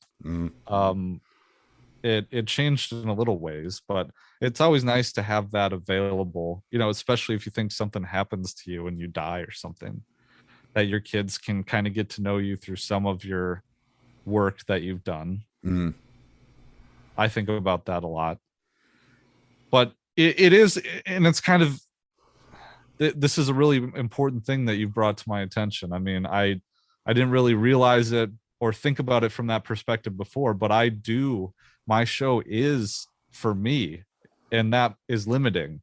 it changed in a little ways, but it's always nice to have that available, you know, especially if you think something happens to you and you die or something, that your kids can kind of get to know you through some of your work that you've done. I think about that a lot, but it is, and it's kind of, this is a really important thing that you've brought to my attention. I mean, I didn't really realize it or think about it from that perspective before, but my show is for me, and that is limiting,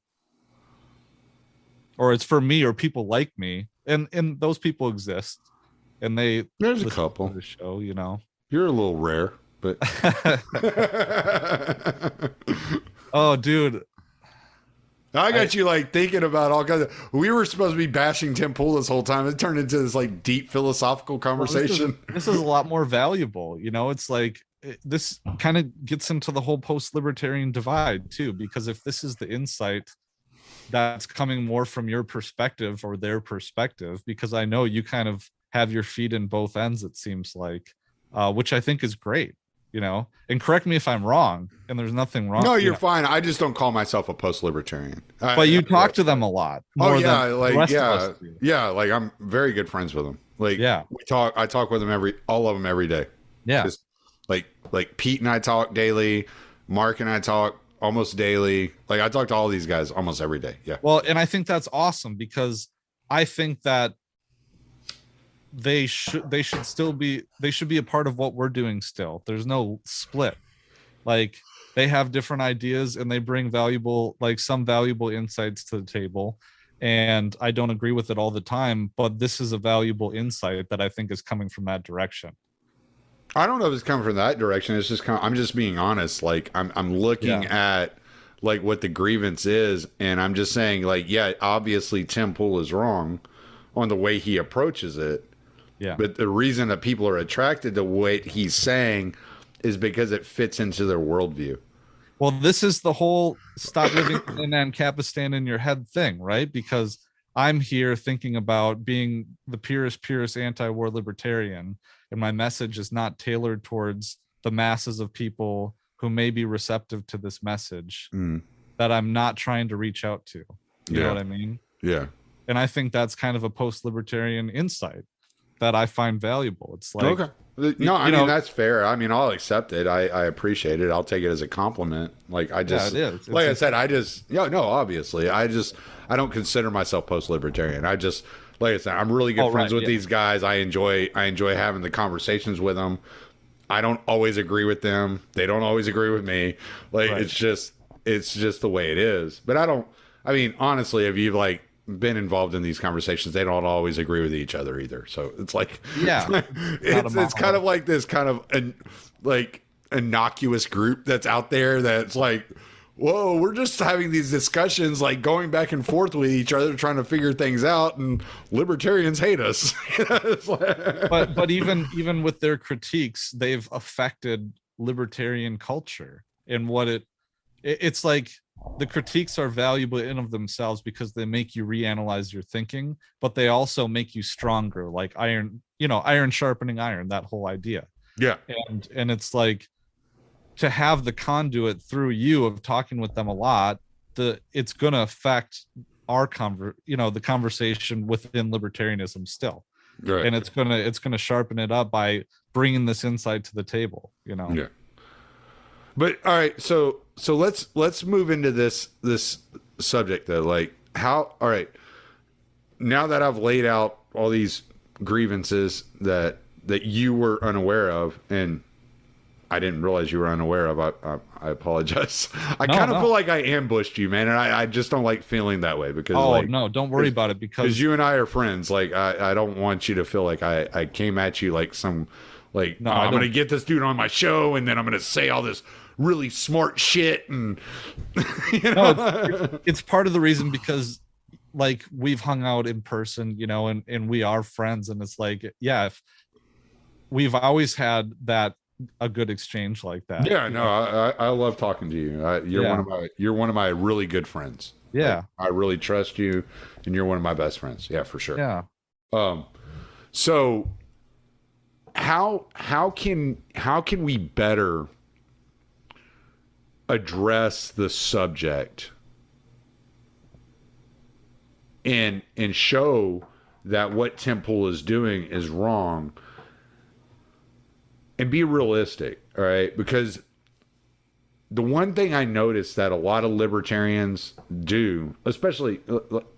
or it's for me or people like me, and those people exist, and there's a couple to the show, you know. You're a little rare, but oh, dude, I got you like thinking about all kinds of. We were supposed to be bashing Tim Pool this whole time. It turned into this like deep philosophical conversation. Well, this is a lot more valuable, you know. It's like this kind of gets into the whole post-libertarian divide too, because if this is the insight that's coming more from your perspective or their perspective, because I know you kind of have your feet in both ends, it seems like, which I think is great, you know, and correct me if I'm wrong, and there's nothing wrong. No, you're fine. I just don't call myself a post-libertarian. But you talk to them a lot. Oh yeah, like I'm very good friends with them. Like I talk with them all of them every day. Yeah. Just, like Pete and I talk daily, Mark and I talk almost daily. Like I talk to all these guys almost every day. Yeah. Well, and I think that's awesome because I think that they should be a part of what we're doing still. There's no split. Like they have different ideas and they bring some valuable insights to the table. And I don't agree with it all the time, but this is a valuable insight that I think is coming from that direction. I don't know if it's coming from that direction. It's just I'm just being honest. Like I'm looking at like what the grievance is, and I'm just saying like, yeah, obviously Tim Pool is wrong on the way he approaches it. Yeah. But the reason that people are attracted to what he's saying is because it fits into their worldview. Well, this is the whole stop living in Ancapistan in your head thing, right? Because I'm here thinking about being the purest anti-war libertarian, and my message is not tailored towards the masses of people who may be receptive to this message that I'm not trying to reach out to. You know what I mean? Yeah. And I think that's kind of a post-libertarian insight that I find valuable. It's like, okay. No, I mean, that's fair. I mean, I'll accept it. I appreciate it. I'll take it as a compliment. Like I just, like I said, obviously I don't consider myself post-libertarian. I just, like I said, I'm really good friends with these guys. I enjoy having the conversations with them. I don't always agree with them. They don't always agree with me. Like it's just the way it is. But I mean, honestly, if you've like been involved in these conversations, they don't always agree with each other either. So it's like, it's kind of like this kind of like innocuous group that's out there that's like, whoa, we're just having these discussions, like going back and forth with each other, trying to figure things out, and libertarians hate us. but even with their critiques, they've affected libertarian culture and what it's like. The critiques are valuable in of themselves because they make you reanalyze your thinking, but they also make you stronger, like iron sharpening iron, that whole idea. Yeah. And it's like, to have the conduit through you of talking with them a lot, it's going to affect the conversation within libertarianism still. Right. And it's gonna sharpen it up by bringing this insight to the table. Yeah. But all right, so let's move into this subject though. Like all right, now that I've laid out all these grievances that you were unaware of, and I didn't realize you were unaware of, I apologize. I kind of feel like I ambushed you, man, and I just don't like feeling that way because no, don't worry about it, because you and I are friends. Like I don't want you to feel like I came at you like some like, no, I'm gonna get this dude on my show and then I'm gonna say all this really smart shit, and it's part of the reason, because like we've hung out in person, and we are friends, and it's like, yeah, if we've always had a good exchange like that. Yeah, no, I love talking to you. You're one of my really good friends. Yeah, like, I really trust you, and you're one of my best friends. Yeah, for sure. Yeah. So how can we better address the subject and show that what Tim Pool is doing is wrong, and be realistic, all right? Because the one thing I noticed that a lot of libertarians do, especially,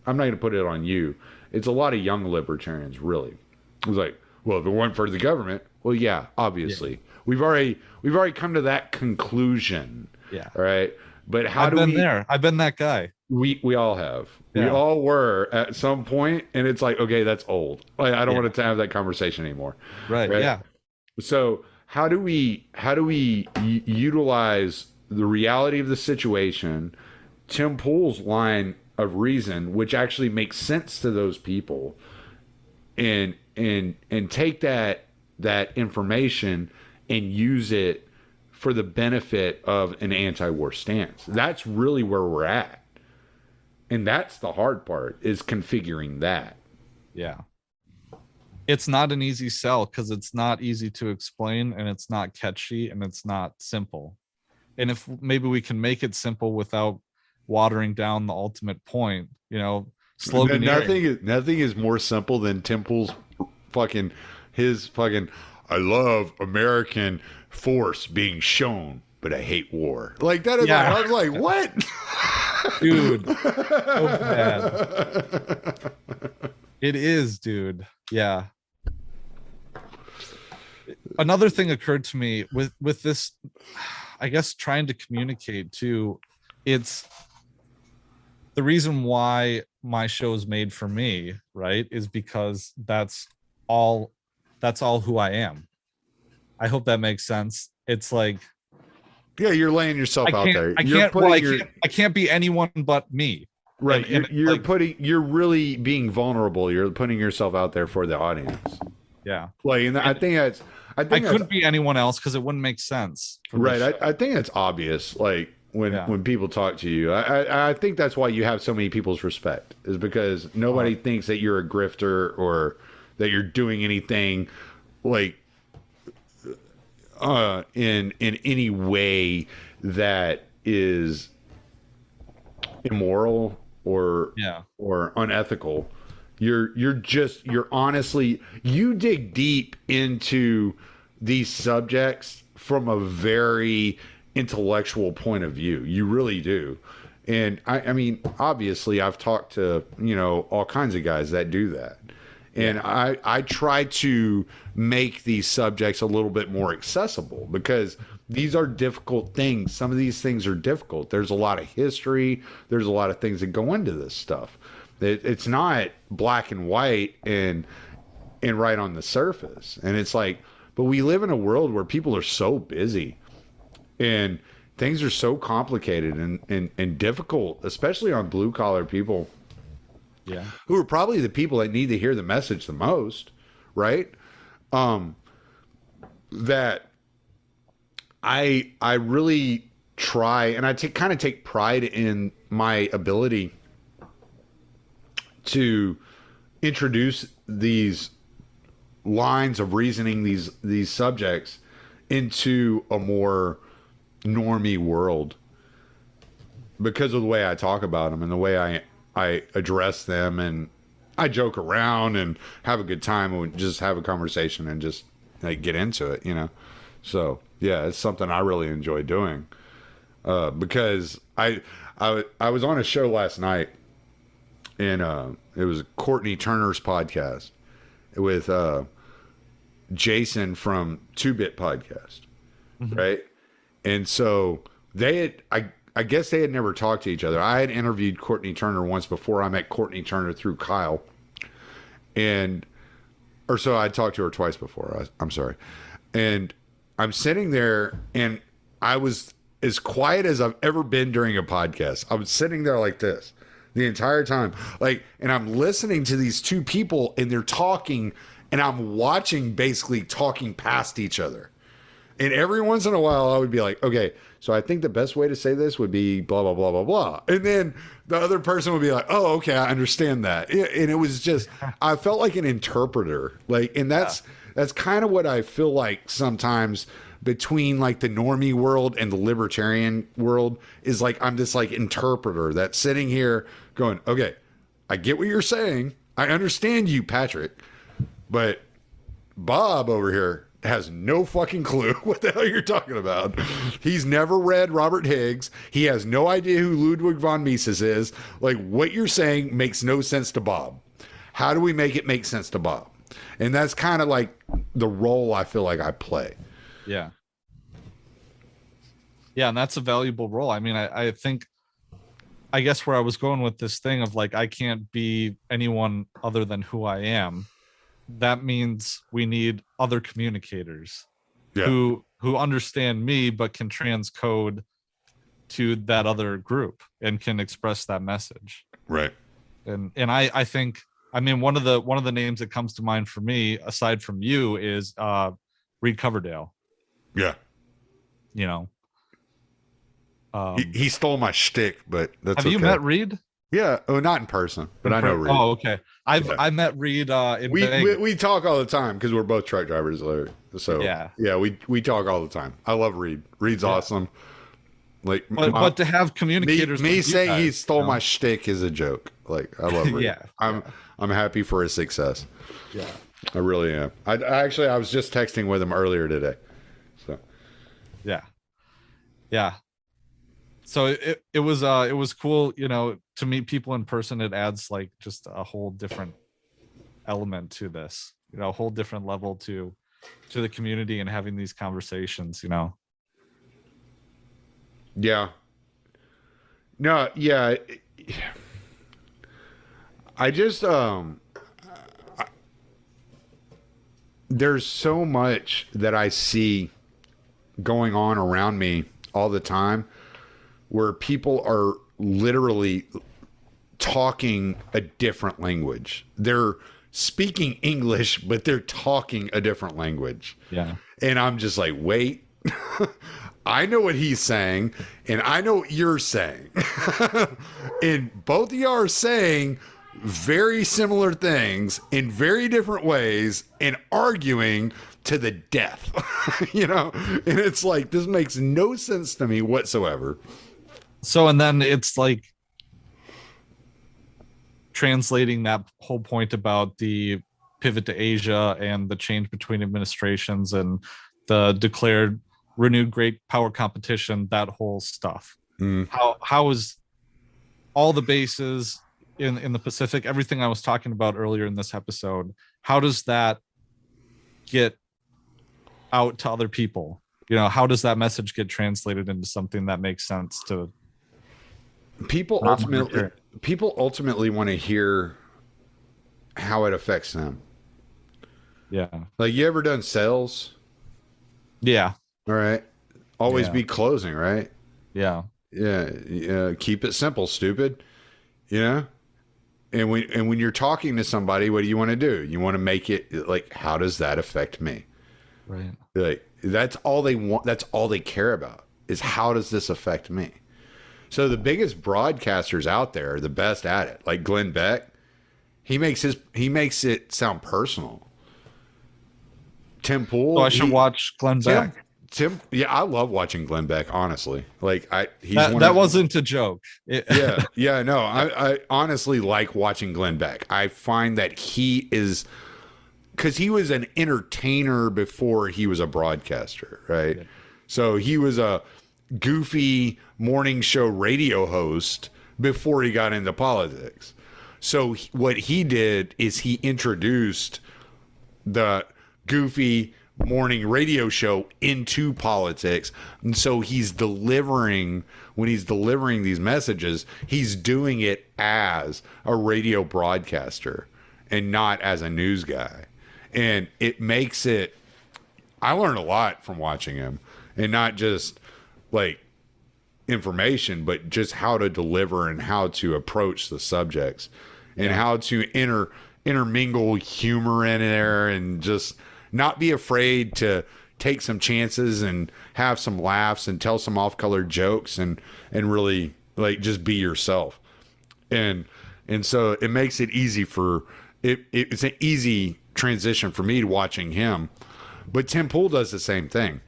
I'm not going to put it on you, it's a lot of young libertarians, really. It was like, well, if it weren't for the government, well, yeah, obviously. Yeah. We've already come to that conclusion. Yeah. All right. But I've been that guy. We all have. Yeah. We all were at some point, and it's like, okay, that's old. Like, I don't want to have that conversation anymore. Right. Yeah. So how do we utilize the reality of the situation, Tim Pool's line of reason, which actually makes sense to those people, and take that information and use it for the benefit of an anti-war stance? That's really where we're at. And that's the hard part, is configuring that. Yeah. It's not an easy sell, because it's not easy to explain, and it's not catchy, and it's not simple. And if maybe we can make it simple without watering down the ultimate point, sloganeering. Nothing is more simple than Tim Pool's his I love American force being shown, but I hate war. Like that is I was like, what? Dude. So bad. It is, dude. Yeah. Another thing occurred to me with this, I guess, trying to communicate too. It's the reason why my show is made for me, right? Is because that's all who I am. I hope that makes sense. It's like, yeah, you're laying yourself out there. I can't be anyone but me. Right. You're really being vulnerable. You're putting yourself out there for the audience. Yeah. I couldn't be anyone else, because it wouldn't make sense. Right. I think that's obvious. Like when people talk to you, I think that's why you have so many people's respect, is because nobody thinks that you're a grifter or that you're doing anything like in any way that is immoral or unethical. You're honestly, you dig deep into these subjects from a very intellectual point of view. You really do. And I mean, obviously I've talked to, all kinds of guys that do that. And I try to make these subjects a little bit more accessible, because these are difficult things. Some of these things are difficult. There's a lot of history. There's a lot of things that go into this stuff. It's not black and white and right on the surface. And it's like, but we live in a world where people are so busy and things are so complicated and difficult, especially on blue collar people. Yeah. Who are probably the people that need to hear the message the most, right? That I really try, and I kind of take pride in my ability to introduce these lines of reasoning, these subjects, into a more normie world, because of the way I talk about them and the way I address them and I joke around and have a good time and just have a conversation and just like get into it, you know? So yeah, it's something I really enjoy doing. Because I was on a show last night and it was Courtney Turner's podcast with Jason from 2-Bit Podcast, right? And so they had, I guess they had never talked to each other. I had interviewed Courtney Turner once before. I met Courtney Turner through Kyle. Or so I talked to her twice before. I'm sorry. And I'm sitting there and I was as quiet as I've ever been during a podcast. I was sitting there like this the entire time. Like, and I'm listening to these two people and they're talking and I'm watching basically talking past each other. And every once in a while I would be like, okay, so I think the best way to say this would be blah, blah, blah, blah, blah. And then the other person would be like, oh, okay, I understand that. And it was just, I felt like an interpreter. Like, and that's kind of what I feel like sometimes between like the normie world and the libertarian world is like, I'm this like interpreter that's sitting here going, okay, I get what you're saying. I understand you, Patrick, but Bob over here has no fucking clue what the hell you're talking about. He's never read Robert Higgs. He has no idea who Ludwig von Mises is. Like, what you're saying makes no sense to Bob. How do we make it make sense to Bob? And that's kind of like the role I feel like I play. Yeah. Yeah, and that's a valuable role. I mean, I think, I guess where I was going with this thing of like, I can't be anyone other than who I am. That means we need other communicators who understand me but can transcode to that other group and can express that message. Right. And I think, I mean, one of the names that comes to mind for me aside from you is Reed Coverdale. Yeah. You know. He stole my shtick, but that's have you met Reed? Yeah. Oh, not in person, but I know Reed. Oh, okay. I met Reed in Vegas. We talk all the time because we're both truck drivers, Larry. So yeah, we talk all the time. I love Reed. Reed's awesome. Like, but to have communiators, me saying guys, he stole my shtick is a joke. Like, I love Reed. Yeah, I'm happy for his success. Yeah, I really am. I was just texting with him earlier today. So yeah. So it was cool, you know, to meet people in person. It adds like just a whole different element to this, you know, a whole different level to the community and having these conversations, you know. Yeah. No, yeah. I just there's so much that I see going on around me all the time where people are literally talking a different language. They're speaking English, but they're talking a different language. Yeah. And I'm just like, wait, I know what he's saying, and I know what you're saying. And both of y'all are saying very similar things in very different ways and arguing to the death. You know? And it's like, this makes no sense to me whatsoever. So, and then it's like translating that whole point about the pivot to Asia and the change between administrations and the declared renewed great power competition, that whole stuff. How is all the bases in the Pacific, everything I was talking about earlier in this episode, how does that get out to other people? You know, how does that message get translated into something that makes sense to people? Ultimately want to hear how it affects them. Yeah. Like, you ever done sales? Yeah. All right. Always be closing, right? Yeah. Yeah. Keep it simple, stupid. You know? And when you're talking to somebody, what do you want to do? You want to make it like, how does that affect me? Right. Like, that's all they want. That's all they care about is, how does this affect me? So the biggest broadcasters out there are the best at it. Like Glenn Beck, he makes it sound personal. Tim Pool. Oh, I should watch Glenn Beck. Tim, yeah, I love watching Glenn Beck, honestly. Like that wasn't a joke. Yeah, no, I honestly like watching Glenn Beck. I find that he is, because he was an entertainer before he was a broadcaster, right? Yeah. So he was a goofy morning show radio host before he got into politics. So what he did is he introduced the goofy morning radio show into politics. And so when he's delivering these messages, he's doing it as a radio broadcaster and not as a news guy. And it makes it, I learned a lot from watching him, and not just like information, but just how to deliver and how to approach the subjects and how to intermingle humor in there, and just not be afraid to take some chances and have some laughs and tell some off-color jokes and really like just be yourself. And so it makes it easy for it's an easy transition for me to watching him. But Tim Pool does the same thing.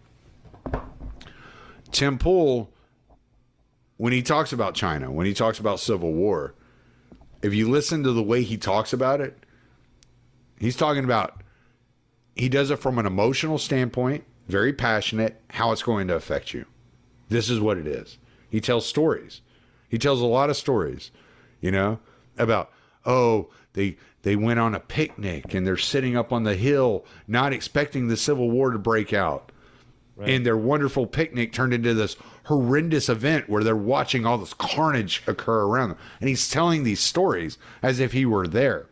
Tim Pool, when he talks about China, when he talks about Civil War, if you listen to the way he talks about it, he's talking about, he does it from an emotional standpoint, very passionate, how it's going to affect you. This is what it is. He tells stories. He tells a lot of stories, about, they went on a picnic and they're sitting up on the hill, not expecting the Civil War to break out. Right. And their wonderful picnic turned into this horrendous event where they're watching all this carnage occur around them. And he's telling these stories as if he were there.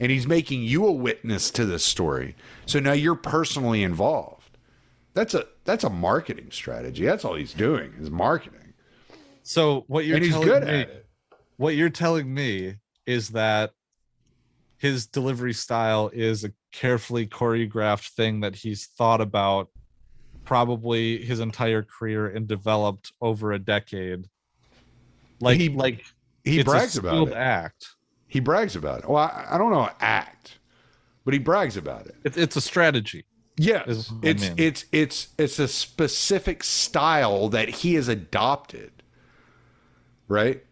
And he's making you a witness to this story. So now you're personally involved. That's a marketing strategy. That's all he's doing is marketing. So what you're he's telling good me, at it. What you're telling me is that his delivery style is a carefully choreographed thing that he's thought about probably his entire career and developed over a decade. He brags about it. Act. He brags about it. Well, I don't know act, but he brags about it. It's a strategy. Yes, it's a specific style that he has adopted. Right.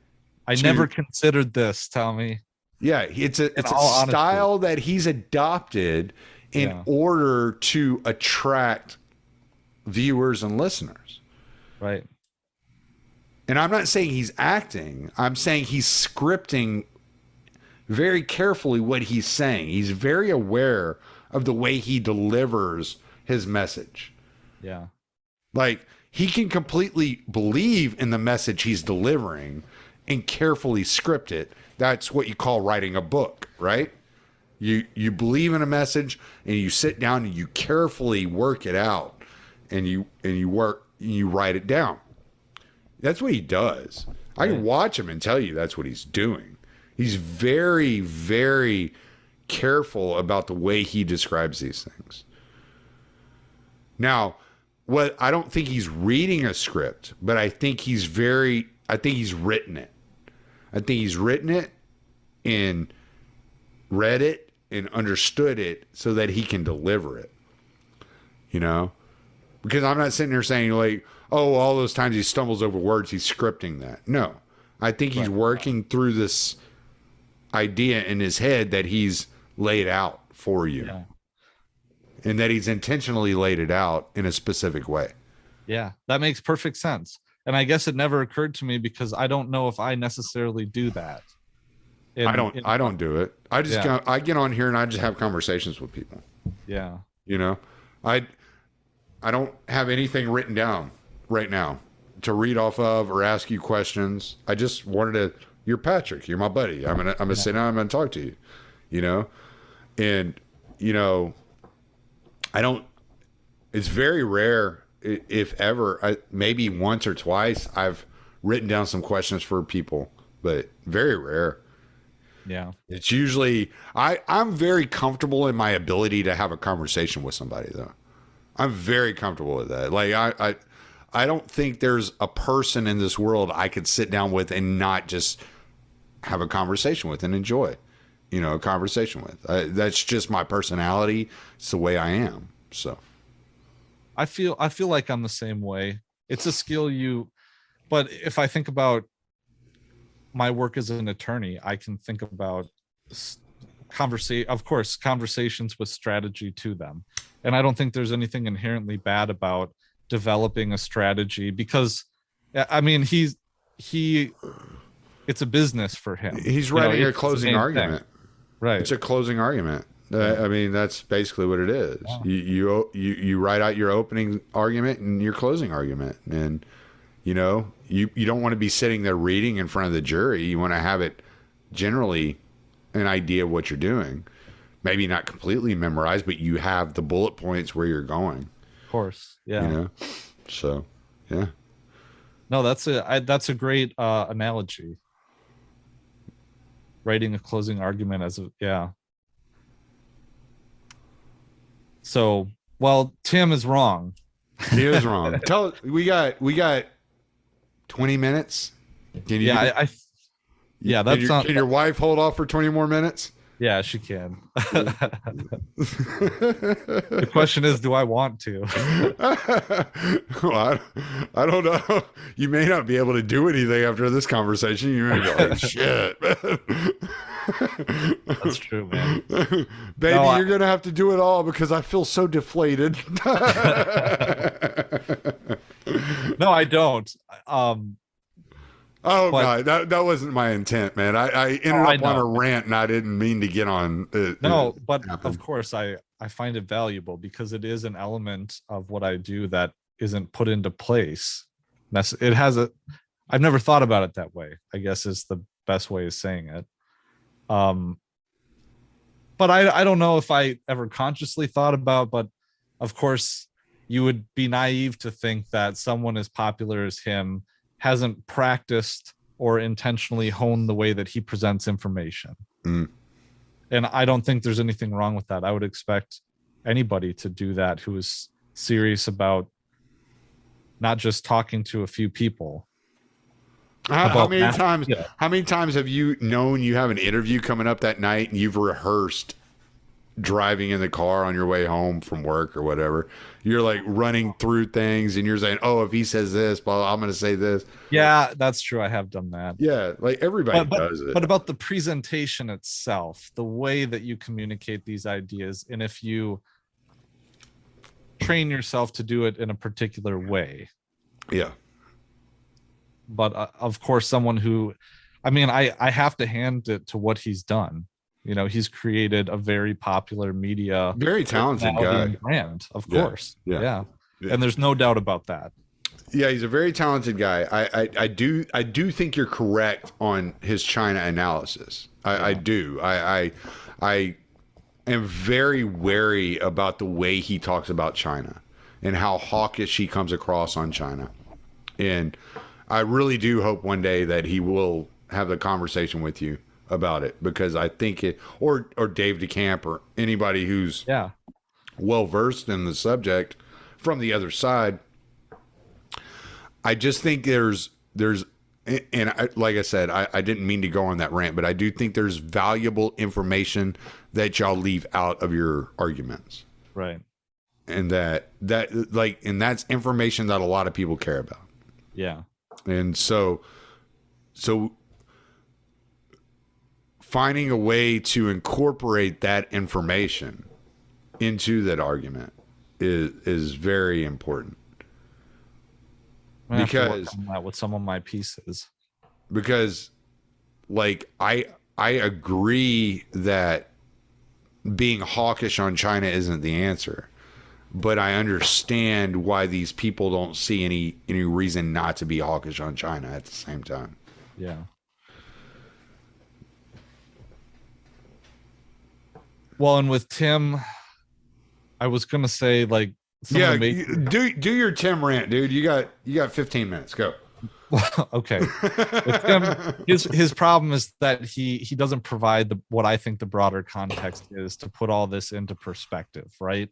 I never considered this, Tommy. Yeah, it's a style that he's adopted in order to attract viewers and listeners. Right. And I'm not saying he's acting. I'm saying he's scripting very carefully what he's saying. He's very aware of the way he delivers his message. Yeah. Like, he can completely believe in the message he's delivering and carefully script it. That's what you call writing a book, right? You believe in a message and you sit down and you carefully work it out and you write it down. That's what he does. I can watch him and tell you that's what he's doing. He's very, very careful about the way he describes these things. Now, I don't think he's reading a script, but I think he's written it. I think he's written it and read it and understood it so that he can deliver it. Because I'm not sitting there saying like, oh, all those times he stumbles over words, he's scripting that. No, I think he's working through this idea in his head that he's laid out for you. Yeah. And that he's intentionally laid it out in a specific way. Yeah, that makes perfect sense. And I guess it never occurred to me because I don't know if I necessarily do that. I don't do it. I just I get on here and I just have conversations with people. Yeah. I don't have anything written down right now to read off of or ask you questions. I just wanted to. You're Patrick. You're my buddy. I'm gonna sit down. I'm gonna talk to you. And I don't. It's very rare, if ever. Maybe once or twice I've written down some questions for people, but very rare. Yeah. It's usually I'm very comfortable in my ability to have a conversation with somebody though. I'm very comfortable with that. Like I don't think there's a person in this world I could sit down with and not just have a conversation with and enjoy, a conversation with. That's just my personality. It's the way I am. So. I feel like I'm the same way. It's a skill but if I think about my work as an attorney, I can think about conversations with strategy to them. And I don't think there's anything inherently bad about developing a strategy, because I mean, it's a business for him. He's writing a closing argument. Thing. Right. It's a closing argument. I mean, that's basically what it is. Yeah. You write out your opening argument and your closing argument, and you don't want to be sitting there reading in front of the jury. You want to have it generally an idea of what you're doing. Maybe not completely memorized, but you have the bullet points where you're going. Of course, yeah. So yeah. No, that's a great analogy. Writing a closing argument yeah. So, well, Tim is wrong. He is wrong. We got 20 minutes. Can you? Yeah, can your wife hold off for 20 more minutes? Yeah, she can. The question is, do I want to? Well, I don't know. You may not be able to do anything after this conversation. You may be like, shit, man. That's true, man. Baby, you're going to have to do it all because I feel so deflated. No, I don't. No, that wasn't my intent, man. I ended up on a rant, and I didn't mean to get on. But of course, I find it valuable because it is an element of what I do that isn't put into place. I've never thought about it that way, I guess is the best way of saying it. But I don't know if I ever consciously thought about, but of course, you would be naive to think that someone as popular as him hasn't practiced or intentionally honed the way that he presents information. And I don't think there's anything wrong with that. I would expect anybody to do that who is serious about not just talking to a few people. How many times have you known you have an interview coming up that night and you've rehearsed driving in the car on your way home from work or whatever? You're like running through things and you're saying, oh, if he says this, well, I'm going to say this. Yeah, that's true. I have done that. Yeah, like everybody does it. But about the presentation itself, the way that you communicate these ideas, and if you train yourself to do it in a particular way. Yeah. But of course, someone who, I have to hand it to what he's done. He's created a very popular media, very talented guy brand, of course. Yeah. Yeah. And there's no doubt about that. Yeah, he's a very talented guy. I do think you're correct on his China analysis. I do. I am very wary about the way he talks about China and how hawkish he comes across on China. And I really do hope one day that he will have a conversation with you about it, because I think or Dave DeCamp or anybody who's well versed in the subject from the other side. I just think there's like I said, I didn't mean to go on that rant, but I do think there's valuable information that y'all leave out of your arguments. Right. And that's information that a lot of people care about. Yeah. And so finding a way to incorporate that information into that argument is very important. Because with some of my pieces, because like I agree that being hawkish on China isn't the answer, but I understand why these people don't see any reason not to be hawkish on China at the same time. Yeah. Well, and with Tim, I was gonna say, like, do your Tim rant, dude. You got 15 minutes. Go. Okay. With Tim, his problem is that he doesn't provide what I think the broader context is to put all this into perspective. Right?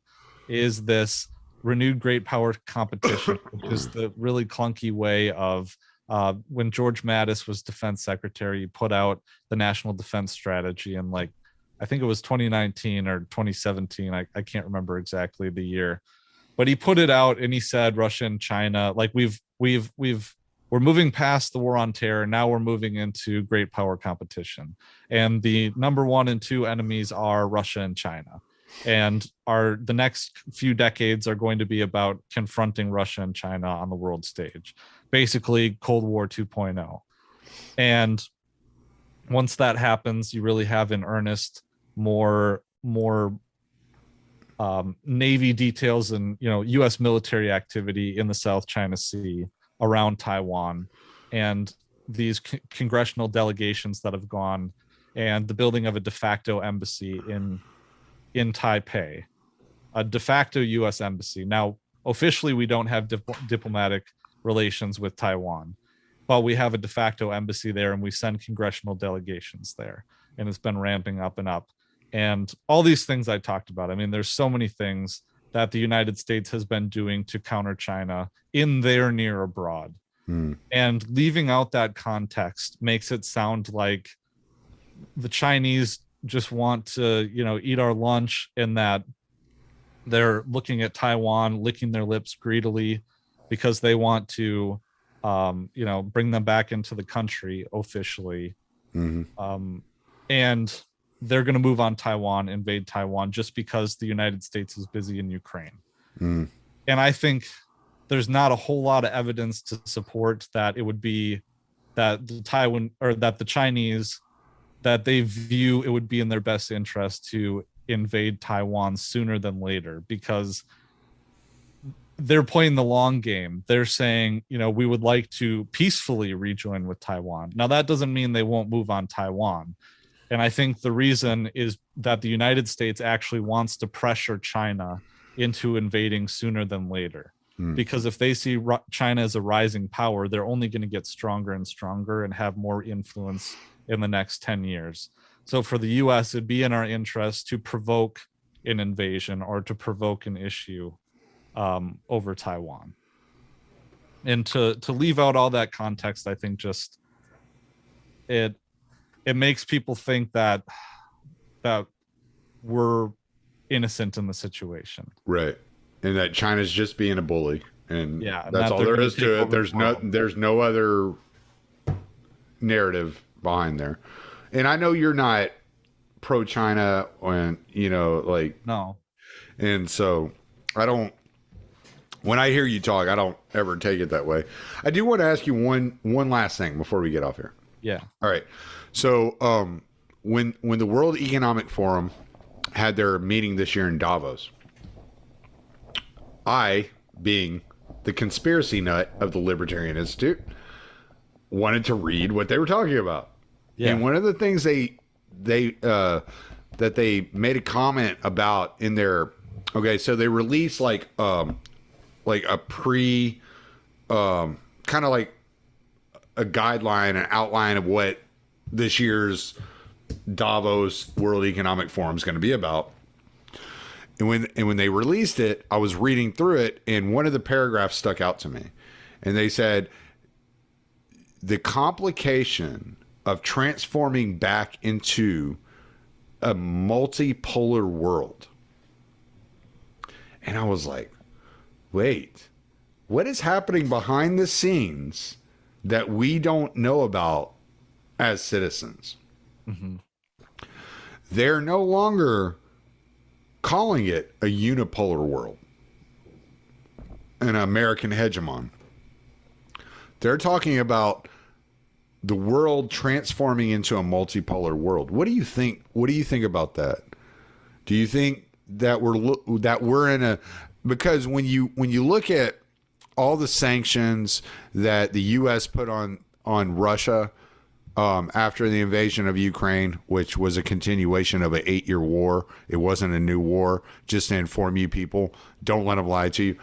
Is this renewed great power competition, which is the really clunky way of when George Mattis was defense secretary, he put out the national defense strategy, and I think it was 2019 or 2017. I can't remember exactly the year. but he put it out and he said Russia and China, like we're moving past the war on terror. Now we're moving into great power competition. And the number 1 and 2 enemies are Russia and China. And the next few decades are going to be about confronting Russia and China on the world stage, basically Cold War 2.0. And once that happens, you really have in earnest more Navy details and U.S. military activity in the South China Sea around Taiwan, and these congressional delegations that have gone, and the building of a de facto embassy in Taipei, a de facto U.S. embassy. Now, officially, we don't have diplomatic relations with Taiwan, but we have a de facto embassy there, and we send congressional delegations there, and it's been ramping up and up. And all these things I talked about, I mean, there's so many things that the United States has been doing to counter China in their near abroad. And leaving out that context makes it sound like the Chinese just want to, eat our lunch, and that they're looking at Taiwan, licking their lips greedily because they want to, bring them back into the country officially. And they're going to move on Taiwan, invade Taiwan, just because the United States is busy in Ukraine. And I think there's not a whole lot of evidence to support that it would be that the Chinese, that they view it would be in their best interest to invade Taiwan sooner than later, because they're playing the long game. They're saying, we would like to peacefully rejoin with Taiwan. Now, that doesn't mean they won't move on Taiwan. And I think the reason is that the United States actually wants to pressure China into invading sooner than later. Because if they see China as a rising power, they're only going to get stronger and stronger and have more influence in the next 10 years. So for the U.S., it'd be in our interest to provoke an invasion or to provoke an issue over Taiwan. And to leave out all that context, I think just it makes people think that we're innocent in the situation, right? And that China's just being a bully, and yeah, and that's all there is to it. There's no other narrative behind there. And I know you're not pro China, and no. And so I don't. When I hear you talk, I don't ever take it that way. I do want to ask you one last thing before we get off here. Yeah. All right. So when the World Economic Forum had their meeting this year in Davos, I, being the conspiracy nut of the Libertarian Institute, wanted to read what they were talking about. Yeah. And one of the things that they made a comment about in their, so they released like a pre, kind of like a guideline, an outline of what this year's Davos World Economic Forum is going to be about. And when they released it, I was reading through it, and one of the paragraphs stuck out to me. And they said, the complication of transforming back into a multipolar world. And I was like, wait, what is happening behind the scenes that we don't know about as citizens? Mm-hmm. They're no longer calling it a unipolar world, an American hegemon. They're talking about the world transforming into a multipolar world. What do you think? What do you think about that? Do you think that we're in a, because when you look at all the sanctions that the U.S. put on Russia after the invasion of Ukraine, which was a continuation of an 8-year war. It wasn't a new war. Just to inform you people, don't let them lie to you.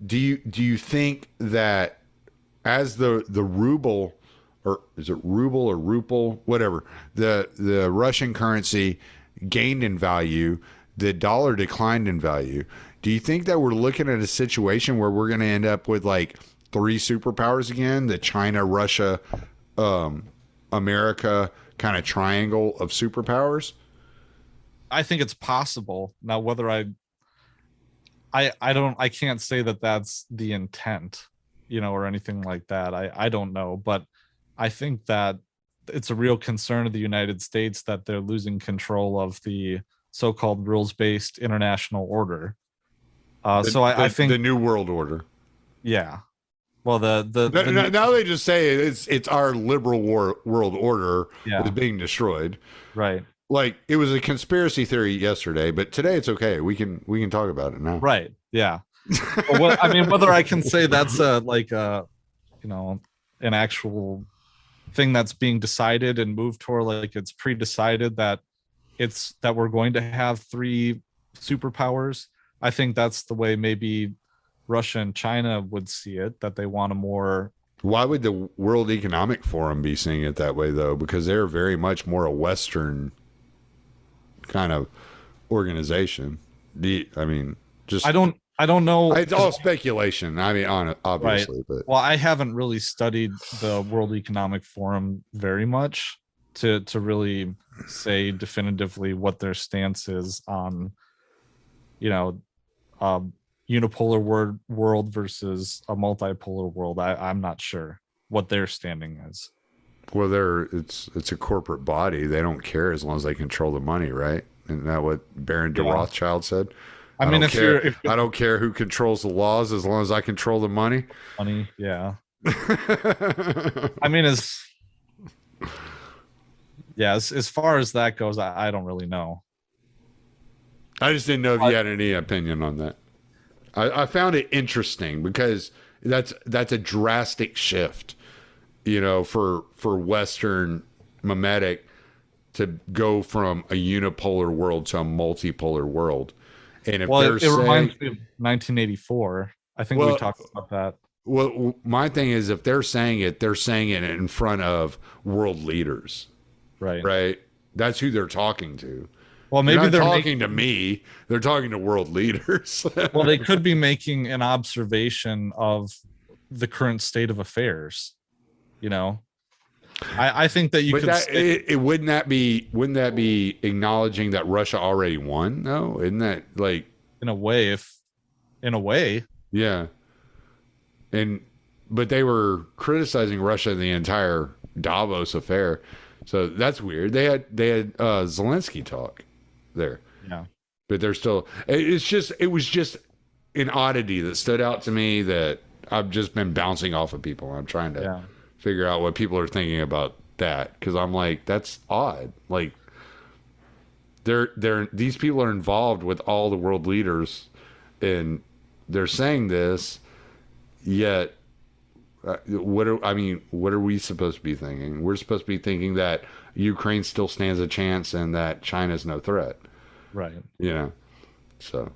Do you think that as the ruble, or is it ruble or ruple, whatever, the Russian currency gained in value, the dollar declined in value? Do you think that we're looking at a situation where we're going to end up with like 3 superpowers again, the China, Russia, America kind of triangle of superpowers? I think it's possible. Now, whether I can't say that that's the intent, or anything like that. I don't know, but I think that it's a real concern of the United States that they're losing control of the so-called rules-based international order. So I think the New World Order. yeah. Well, Now they just say it's our liberal world order Yeah. is being destroyed. Right. Like it was a conspiracy theory yesterday, but today it's okay. We can talk about it now. Right. Yeah. Well, I mean, whether I can say that's an actual thing that's being decided and moved toward, like it's pre-decided that we're going to have 3 superpowers. I think that's the way maybe Russia and China would see it, that they want a more. Why would the World Economic Forum be seeing it that way though? Because they're very much more a Western kind of organization. I don't know. It's all speculation. I mean, obviously, right. But well, I haven't really studied the World Economic Forum very much to really say definitively what their stance is on, unipolar world versus a multipolar world. I'm not sure what their standing is. well, it's a corporate body. They don't care as long as they control the money, right? Isn't that what Baron de Rothschild said? I mean, I don't care who controls the laws as long as I control the money. Money, yeah. I mean, as far as that goes, I don't really know. I just didn't know if you had any opinion on that. I found it interesting because that's a drastic shift, for Western mimetic to go from a unipolar world to a multipolar world. And if it reminds me of 1984. I think we talked about that. Well, my thing is, if they're saying it in front of world leaders, right? Right. That's who they're talking to. Well, maybe they're talking to me. They're talking to world leaders. Well, they could be making an observation of the current state of affairs. I think that you could. Wouldn't that be acknowledging that Russia already won? No, isn't that like in a way? Yeah. But they were criticizing Russia in the entire Davos affair, so that's weird. They had Zelensky talk there. Yeah. But they're still. It was just an oddity that stood out to me that I've just been bouncing off of people. I'm trying to figure out what people are thinking about that, because I'm like, that's odd. Like these people are involved with all the world leaders, and they're saying this, yet what are we supposed to be thinking? We're supposed to be thinking that Ukraine still stands a chance and that China's no threat. Right. So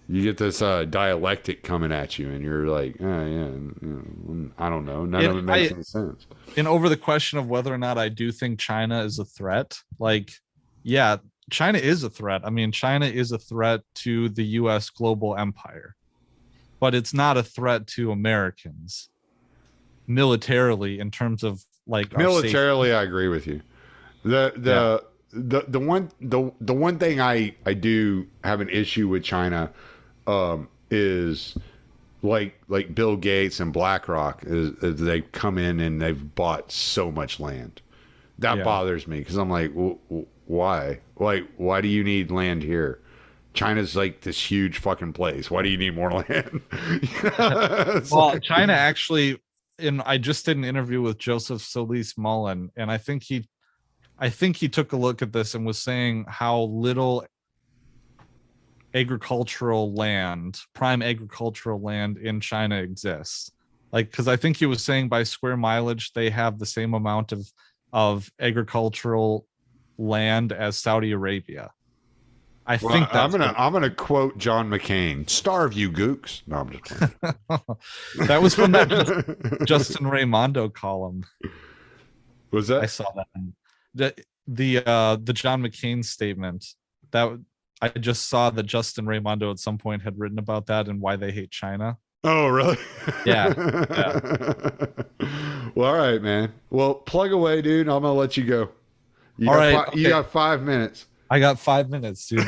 you get this dialectic coming at you, and you're like, I don't know. None of it makes any sense. And over the question of whether or not I do think China is a threat, China is a threat. I mean, China is a threat to the U.S. global empire, but it's not a threat to Americans militarily in terms of militarily. I agree with you. The one thing I do have an issue with China is like Bill Gates and BlackRock is they come in and they've bought so much land. That bothers me, because I'm like, why? Like, why do you need land here? China's like this huge fucking place. Why do you need more land? China actually, I just did an interview with Joseph Solis Mullen, and I think he took a look at this and was saying how little prime agricultural land in China exists. Because I think he was saying by square mileage, they have the same amount of agricultural land as Saudi Arabia. I'm gonna quote John McCain: "Starve you gooks." No, I'm just playing. That was from that Justin Raimondo column. Was that? I saw that. The John McCain statement that I just saw that Justin Raimondo at some point had written about that and why they hate China. Oh, really? Yeah. Well, all right, man. Well, plug away, dude. I'm gonna let you go. You got 5 minutes. I got 5 minutes, dude.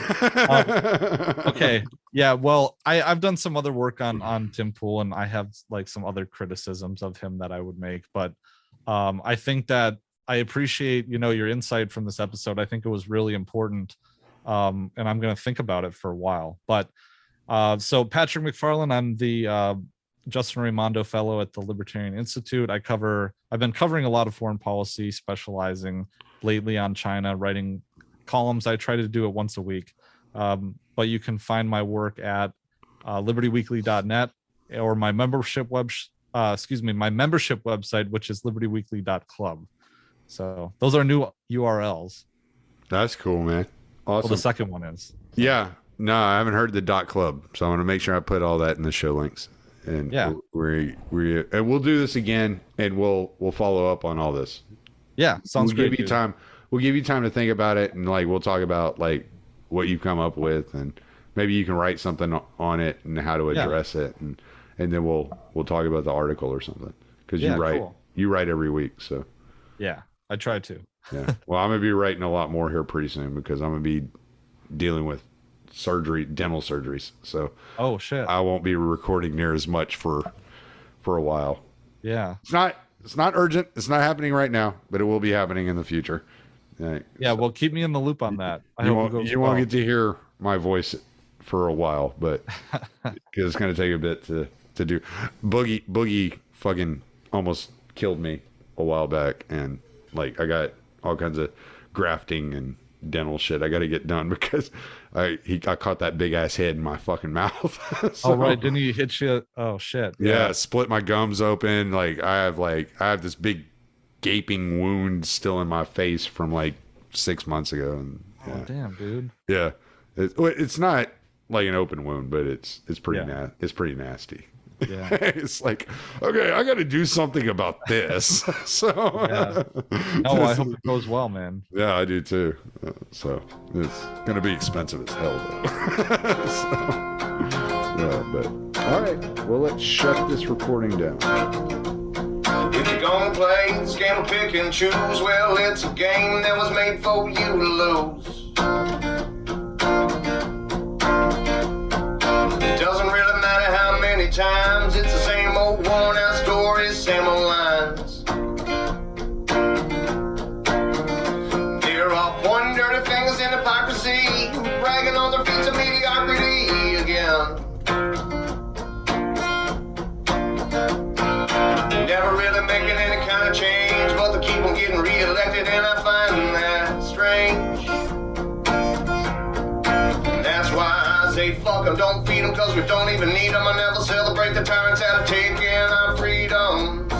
Okay. Yeah. Well, I've done some other work on Tim Pool, and I have like some other criticisms of him that I would make. But I think that I appreciate, your insight from this episode. I think it was really important. And I'm going to think about it for a while. But so Patrick MacFarlane, I'm the Justin Raimondo Fellow at the Libertarian Institute. I've been covering a lot of foreign policy, specializing lately on China, writing columns. I try to do it once a week. But you can find my work at libertyweekly.net or my membership website, which is libertyweekly.club. So those are new URLs. That's cool, man. Awesome. Well, the second one is. Yeah. No, I haven't heard the .club, so I want to make sure I put all that in the show links. And yeah, we'll do this again, and we'll follow up on all this. Yeah, sounds great. Give you time. We'll give you time to think about it, and like we'll talk about like what you've come up with, and maybe you can write something on it and how to address it, and then we'll talk about the article or something, because you write every week, so yeah, I try to. Yeah, well, I'm gonna be writing a lot more here pretty soon because I'm gonna be dealing with dental surgeries, so oh shit, I won't be recording near as much for a while. Yeah, it's not urgent, it's not happening right now, but it will be happening in the future. Yeah, well, keep me in the loop on that. You won't get to hear my voice for a while, but because it's going to take a bit to do. Boogie fucking almost killed me a while back, and like I got all kinds of grafting and dental shit I got to get done because I caught that big ass head in my fucking mouth. So, oh right, didn't he hit you? Oh shit. Yeah, split my gums open. I have this big gaping wound still in my face from like 6 months ago. And oh damn, dude. Yeah, it's not like an open wound, but it's pretty it's pretty nasty. Yeah. It's like, okay, I got to do something about this. So yeah. No, I hope it goes well, man. Yeah, I do too. So it's gonna be expensive as hell though. But all right, well, let's shut this recording down. If you're gonna play this game of pick and choose, well, it's a game that was made for you to lose. It doesn't really matter how many times, it's the same old worn out stories, same old lines. There are pointing dirty fingers in hypocrisy, bragging on their feats of mediocrity again. Never really making any kind of change, but they keep on getting re-elected, and I find that strange. And that's why I say fuck them, don't feed them, cause we don't even need them. I never celebrate the tyrants that have taken our freedoms.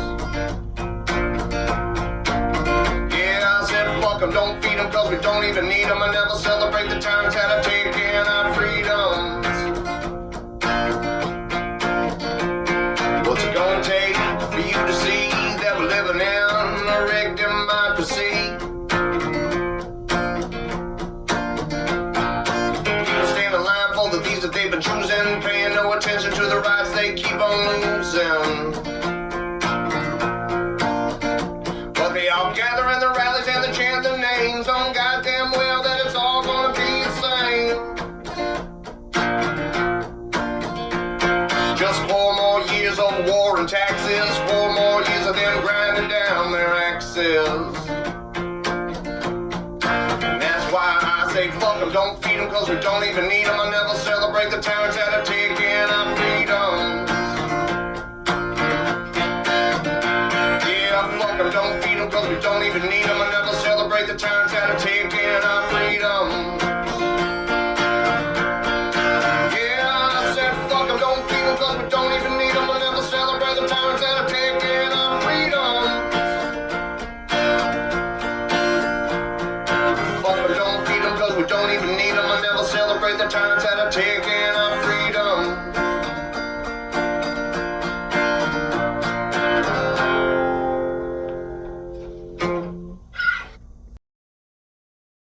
Yeah, I said fuck them, don't feed them, cause we don't even need them. I never celebrate the tyrants that have taken our freedoms. What's it gonna take for you to see that we're living in a rigged democracy? People stand in line for the thieves that they've been choosing, paying no attention to the rights they keep on losing. But they all gather in the rallies and they chant their names on goddamn well that it's all gonna be the same. Just 4 more years of war and taxes, 4 more years of them grinding down their axes. And that's why I say fuck them, don't feed them, cause we don't even need them. I never celebrate the tyrants that have taken our freedoms. Yeah, fuck them, don't feed them, cause we don't even need them. I never celebrate the tyrants that have taken our freedoms. Cause we don't even need them, we'll never celebrate the tyrants that have taken our freedom. Fuck them, don't feed them, cause we don't even need them, we'll never celebrate the tyrants